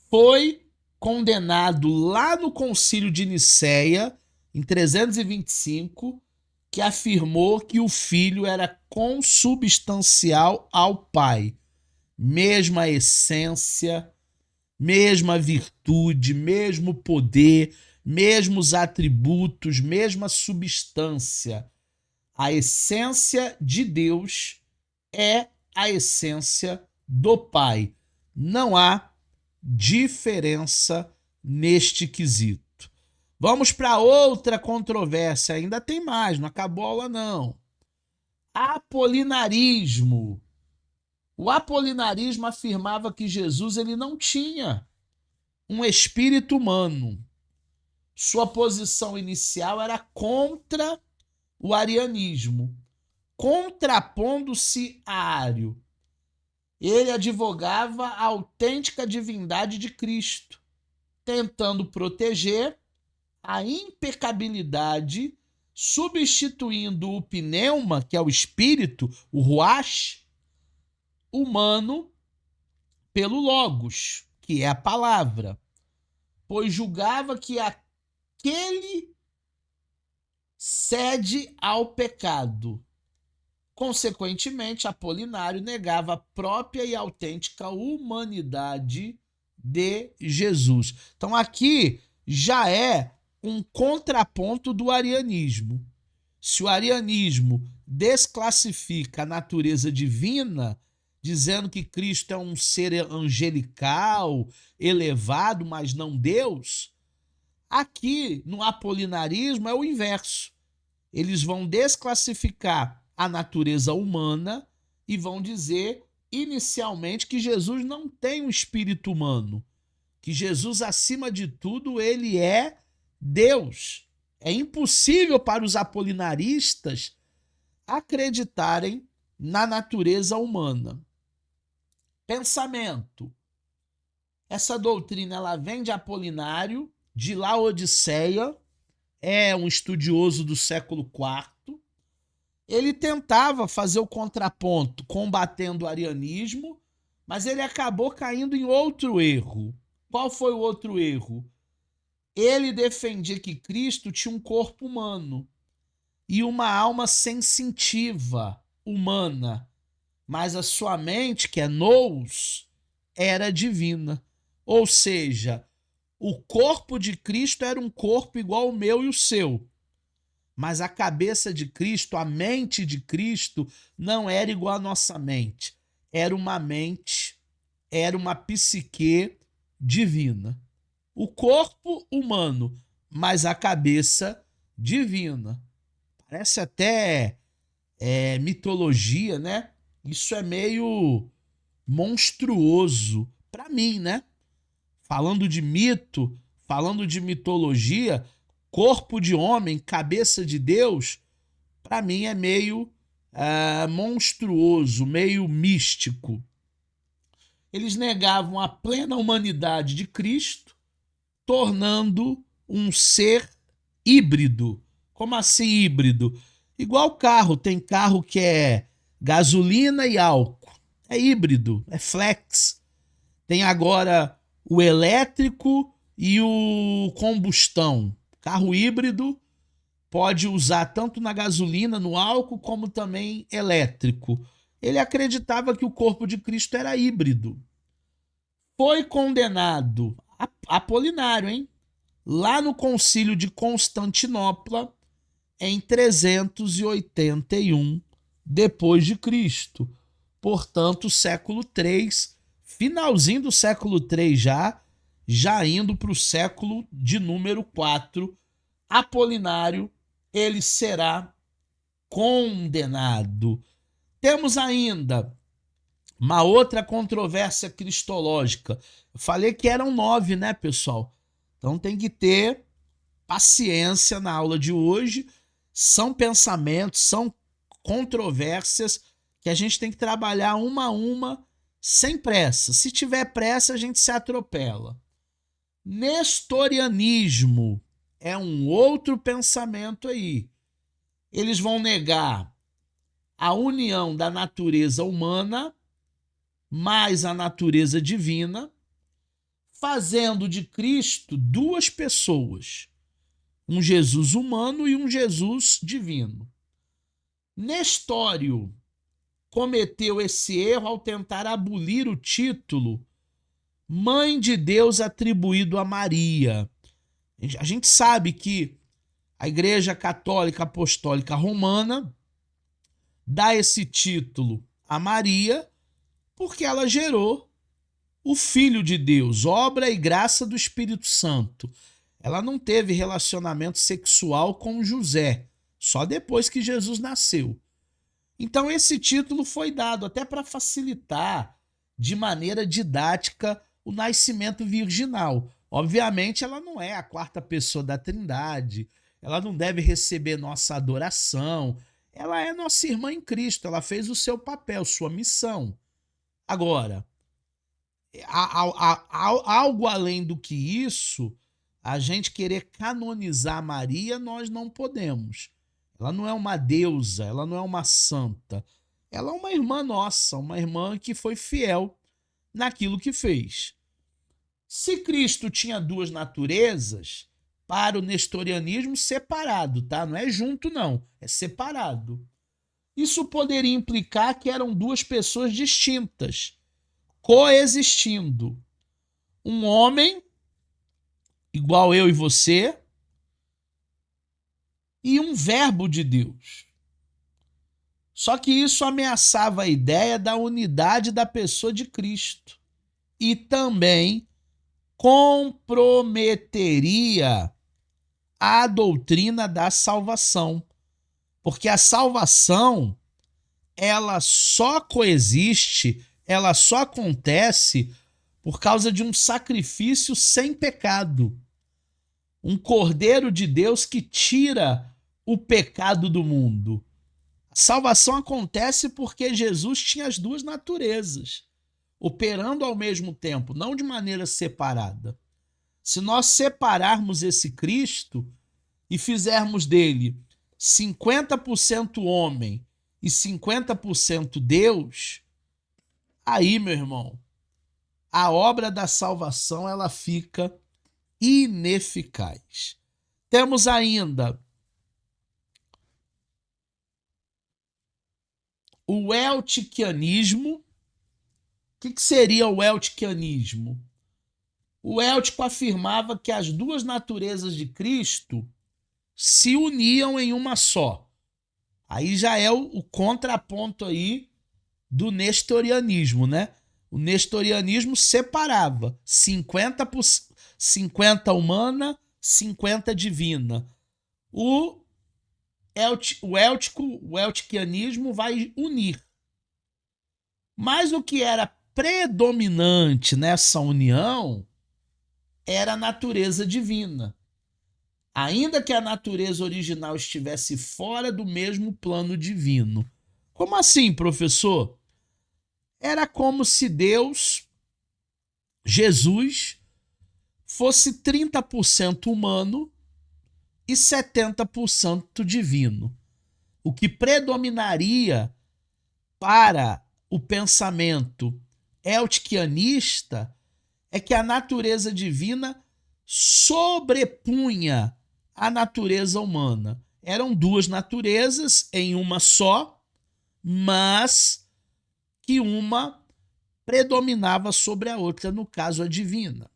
Foi condenado lá no Concílio de Nicéia, em 325, que afirmou que o Filho era consubstancial ao Pai. Mesma essência, mesma virtude, mesmo poder, mesmos atributos, mesma substância. A essência de Deus é a essência do Pai. Não há diferença neste quesito. Vamos para outra controvérsia. Ainda tem mais, não acabou a aula não. Apolinarismo. O apolinarismo afirmava que Jesus ele não tinha um espírito humano. Sua posição inicial era contra o arianismo, contrapondo-se a Ário. Ele advogava a autêntica divindade de Cristo, tentando proteger a impecabilidade, substituindo o pneuma, que é o espírito, o ruach, humano, pelo logos, que é a palavra, pois julgava que aquele cede ao pecado. Consequentemente, Apolinário negava a própria e autêntica humanidade de Jesus. Então aqui já é um contraponto do arianismo. Se o arianismo desclassifica a natureza divina, dizendo que Cristo é um ser angelical, elevado, mas não Deus, aqui no apolinarismo é o inverso. Eles vão desclassificar a natureza humana e vão dizer inicialmente que Jesus não tem um espírito humano, que Jesus, acima de tudo, ele é Deus. É impossível para os apolinaristas acreditarem na natureza humana. Pensamento. Essa doutrina ela vem de Apolinário, de Laodiceia, é um estudioso do século IV. Ele tentava fazer o contraponto combatendo o arianismo, mas ele acabou caindo em outro erro. Qual foi o outro erro? Ele defendia que Cristo tinha um corpo humano e uma alma sensitiva, humana, mas a sua mente, que é nous, era divina. Ou seja, o corpo de Cristo era um corpo igual ao meu e o seu. Mas a cabeça de Cristo, a mente de Cristo, não era igual à nossa mente. Era uma mente, era uma psique divina. O corpo humano, mas a cabeça divina. Parece até mitologia, né? Isso é meio monstruoso para mim, né? Falando de mito, falando de mitologia, corpo de homem, cabeça de Deus, para mim é meio monstruoso, meio místico. Eles negavam a plena humanidade de Cristo, tornando um ser híbrido. Como assim híbrido? Igual carro, tem carro que é gasolina e álcool. É híbrido, é flex. Tem agora o elétrico e o combustão. Carro híbrido pode usar tanto na gasolina, no álcool, como também elétrico. Ele acreditava que o corpo de Cristo era híbrido. Foi condenado, Apolinário, hein? Lá no Concílio de Constantinopla, em 381 depois de Cristo. Portanto, século III, finalzinho do século III já indo para o século de número 4, Apolinário, ele será condenado. Temos ainda uma outra controvérsia cristológica. Eu falei que eram 9, né, pessoal? Então tem que ter paciência na aula de hoje. São pensamentos, são controvérsias que a gente tem que trabalhar uma a uma, sem pressa. Se tiver pressa, a gente se atropela. Nestorianismo é um outro pensamento aí. Eles vão negar a união da natureza humana mais a natureza divina, fazendo de Cristo duas pessoas, um Jesus humano e um Jesus divino. Nestório cometeu esse erro ao tentar abolir o título Mãe de Deus atribuído a Maria. A gente sabe que a Igreja Católica Apostólica Romana dá esse título a Maria porque ela gerou o Filho de Deus, obra e graça do Espírito Santo. Ela não teve relacionamento sexual com José, só depois que Jesus nasceu. Então esse título foi dado até para facilitar de maneira didática o nascimento virginal. Obviamente ela não é a quarta pessoa da Trindade, ela não deve receber nossa adoração, ela é nossa irmã em Cristo, ela fez o seu papel, sua missão. Agora, algo além do que isso, a gente querer canonizar Maria, nós não podemos. Ela não é uma deusa, ela não é uma santa. Ela é uma irmã nossa, uma irmã que foi fiel naquilo que fez. Se Cristo tinha duas naturezas, para o nestorianismo, separado, tá? Não é junto, não, é separado. Isso poderia implicar que eram duas pessoas distintas, coexistindo. Um homem, igual eu e você, e um verbo de Deus. Só que isso ameaçava a ideia da unidade da pessoa de Cristo e também comprometeria a doutrina da salvação, porque a salvação ela só coexiste, ela só acontece por causa de um sacrifício sem pecado. Um Cordeiro de Deus que tira o pecado do mundo. A salvação acontece porque Jesus tinha as duas naturezas, operando ao mesmo tempo, não de maneira separada. Se nós separarmos esse Cristo e fizermos dele 50% homem e 50% Deus, aí, meu irmão, a obra da salvação ela fica ineficaz. Temos ainda o eltiquianismo. O que seria o eltiquianismo? O éltico afirmava que as duas naturezas de Cristo se uniam em uma só. Aí já é o contraponto aí do nestorianismo, né? O nestorianismo separava 50 humana, 50 divina. O eltiquianismo vai unir. Mas o que era predominante nessa união era a natureza divina. Ainda que a natureza original estivesse fora do mesmo plano divino. Como assim, professor? Era como se Deus, Jesus, fosse 30% humano e 70% divino. O que predominaria para o pensamento eltiquianista é que a natureza divina sobrepunha a natureza humana. Eram duas naturezas em uma só, mas que uma predominava sobre a outra, no caso a divina.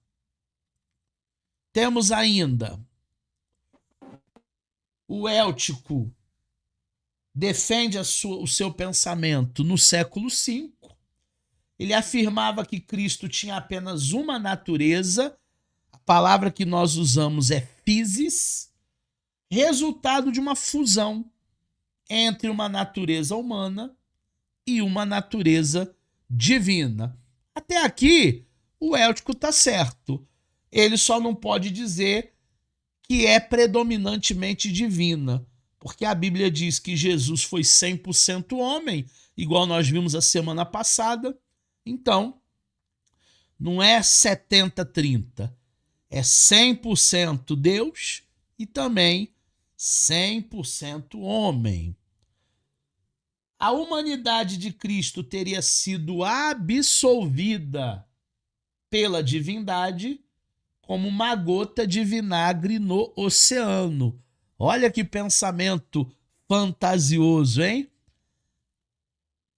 Temos ainda o éltico defende o seu pensamento no século V. Ele afirmava que Cristo tinha apenas uma natureza, a palavra que nós usamos é physis, resultado de uma fusão entre uma natureza humana e uma natureza divina. Até aqui, o éltico está certo. Ele só não pode dizer que é predominantemente divina, porque a Bíblia diz que Jesus foi 100% homem, igual nós vimos a semana passada. Então, não é 70-30, é 100% Deus e também 100% homem. A humanidade de Cristo teria sido absolvida pela divindade como uma gota de vinagre no oceano. Olha que pensamento fantasioso, hein?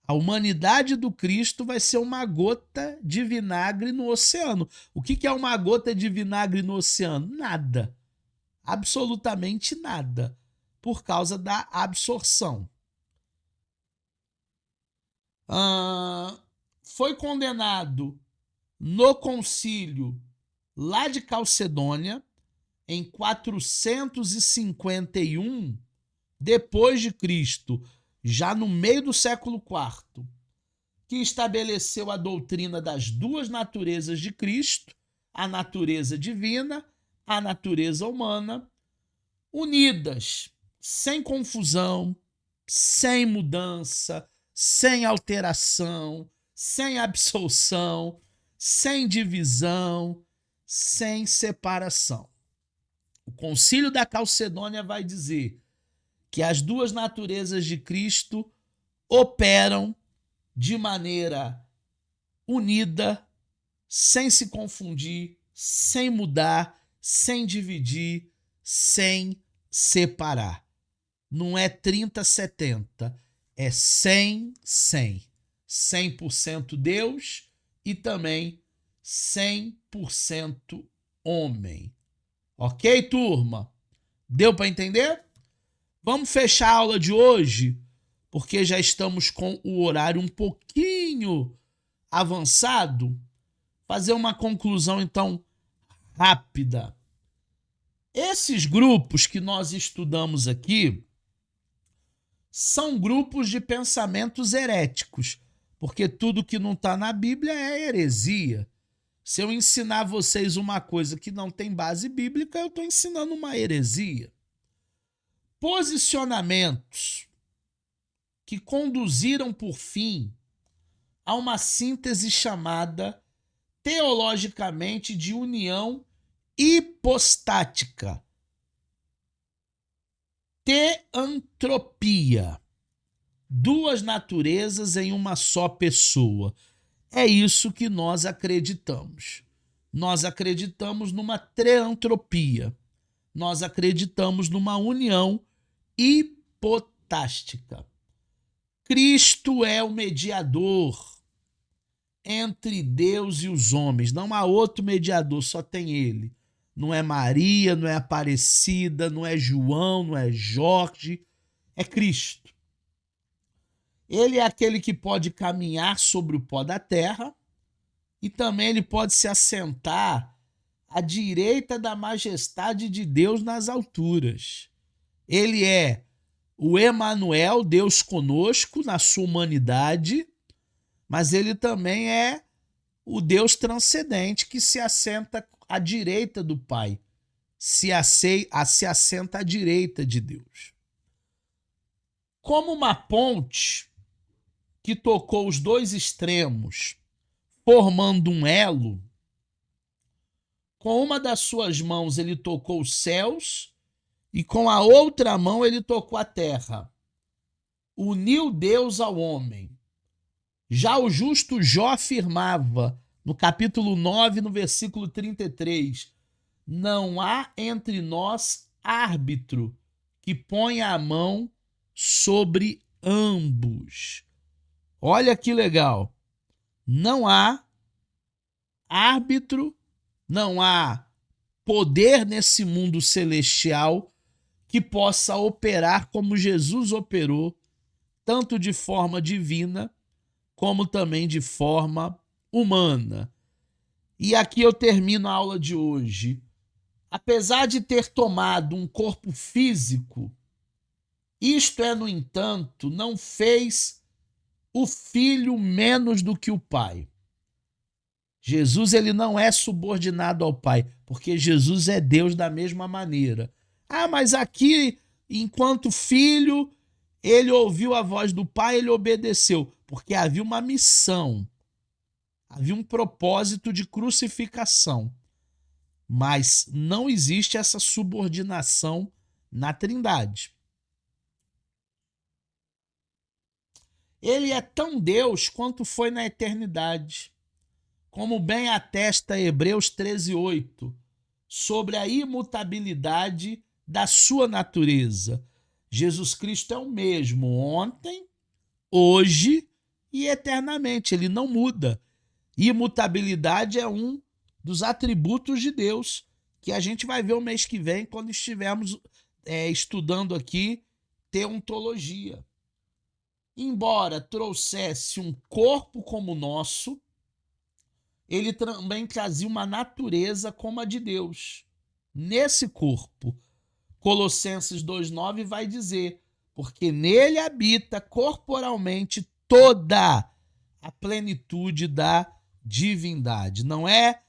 A humanidade do Cristo vai ser uma gota de vinagre no oceano. O que é uma gota de vinagre no oceano? Nada. Absolutamente nada. Por causa da absorção. Foi condenado no concílio lá de Calcedônia, em 451 depois de Cristo, já no meio do século IV, que estabeleceu a doutrina das duas naturezas de Cristo, a natureza divina, a natureza humana, unidas, sem confusão, sem mudança, sem alteração, sem absolução, sem divisão, sem separação. O Concílio da Calcedônia vai dizer que as duas naturezas de Cristo operam de maneira unida, sem se confundir, sem mudar, sem dividir, sem separar. Não é 30-70, é 100-100. 100% Deus e também 100% homem. Ok, turma? Deu para entender? Vamos fechar a aula de hoje, porque já estamos com o horário um pouquinho avançado. Fazer uma conclusão, então, rápida. Esses grupos que nós estudamos aqui são grupos de pensamentos heréticos, porque tudo que não está na Bíblia é heresia. Se eu ensinar vocês uma coisa que não tem base bíblica, eu estou ensinando uma heresia. Posicionamentos que conduziram por fim a uma síntese chamada teologicamente de união hipostática, teantropia, duas naturezas em uma só pessoa. É isso que nós acreditamos. Nós acreditamos numa treantropia. Nós acreditamos numa união hipotástica. Cristo é o mediador entre Deus e os homens. Não há outro mediador, só tem ele. Não é Maria, não é Aparecida, não é João, não é Jorge, é Cristo. Ele é aquele que pode caminhar sobre o pó da terra e também ele pode se assentar à direita da majestade de Deus nas alturas. Ele é o Emanuel, Deus conosco na sua humanidade, mas ele também é o Deus transcendente que se assenta à direita do Pai, se assenta à direita de Deus. Como uma ponte que tocou os dois extremos, formando um elo, com uma das suas mãos ele tocou os céus e com a outra mão ele tocou a terra. Uniu Deus ao homem. Já o justo Jó afirmava, no capítulo 9, no versículo 33, não há entre nós árbitro que ponha a mão sobre ambos. Olha que legal. Não há árbitro, não há poder nesse mundo celestial que possa operar como Jesus operou, tanto de forma divina como também de forma humana. E aqui eu termino a aula de hoje. Apesar de ter tomado um corpo físico, isto é, no entanto, não fez o Filho menos do que o Pai. Jesus ele não é subordinado ao Pai, porque Jesus é Deus da mesma maneira. Ah, mas aqui, enquanto filho, ele ouviu a voz do Pai, ele obedeceu, porque havia uma missão, havia um propósito de crucificação. Mas não existe essa subordinação na Trindade. Ele é tão Deus quanto foi na eternidade, como bem atesta Hebreus 13:8, sobre a imutabilidade da sua natureza. Jesus Cristo é o mesmo ontem, hoje e eternamente. Ele não muda. Imutabilidade é um dos atributos de Deus, que a gente vai ver o mês que vem, quando estivermos estudando aqui teontologia. Embora trouxesse um corpo como o nosso, ele também trazia uma natureza como a de Deus. Nesse corpo, Colossenses 2:9 vai dizer, porque nele habita corporalmente toda a plenitude da divindade. Não é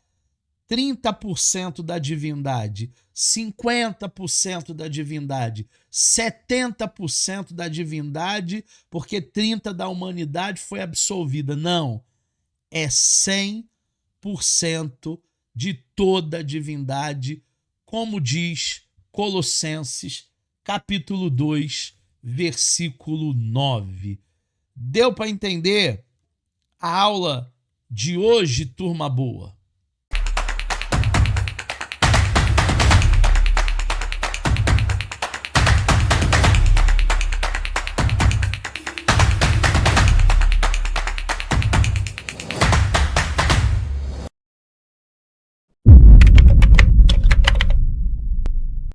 30% da divindade, 50% da divindade, 70% da divindade, porque 30% da humanidade foi absolvida. Não, é 100% de toda a divindade, como diz Colossenses, capítulo 2, versículo 9. Deu para entender? A aula de hoje, turma boa?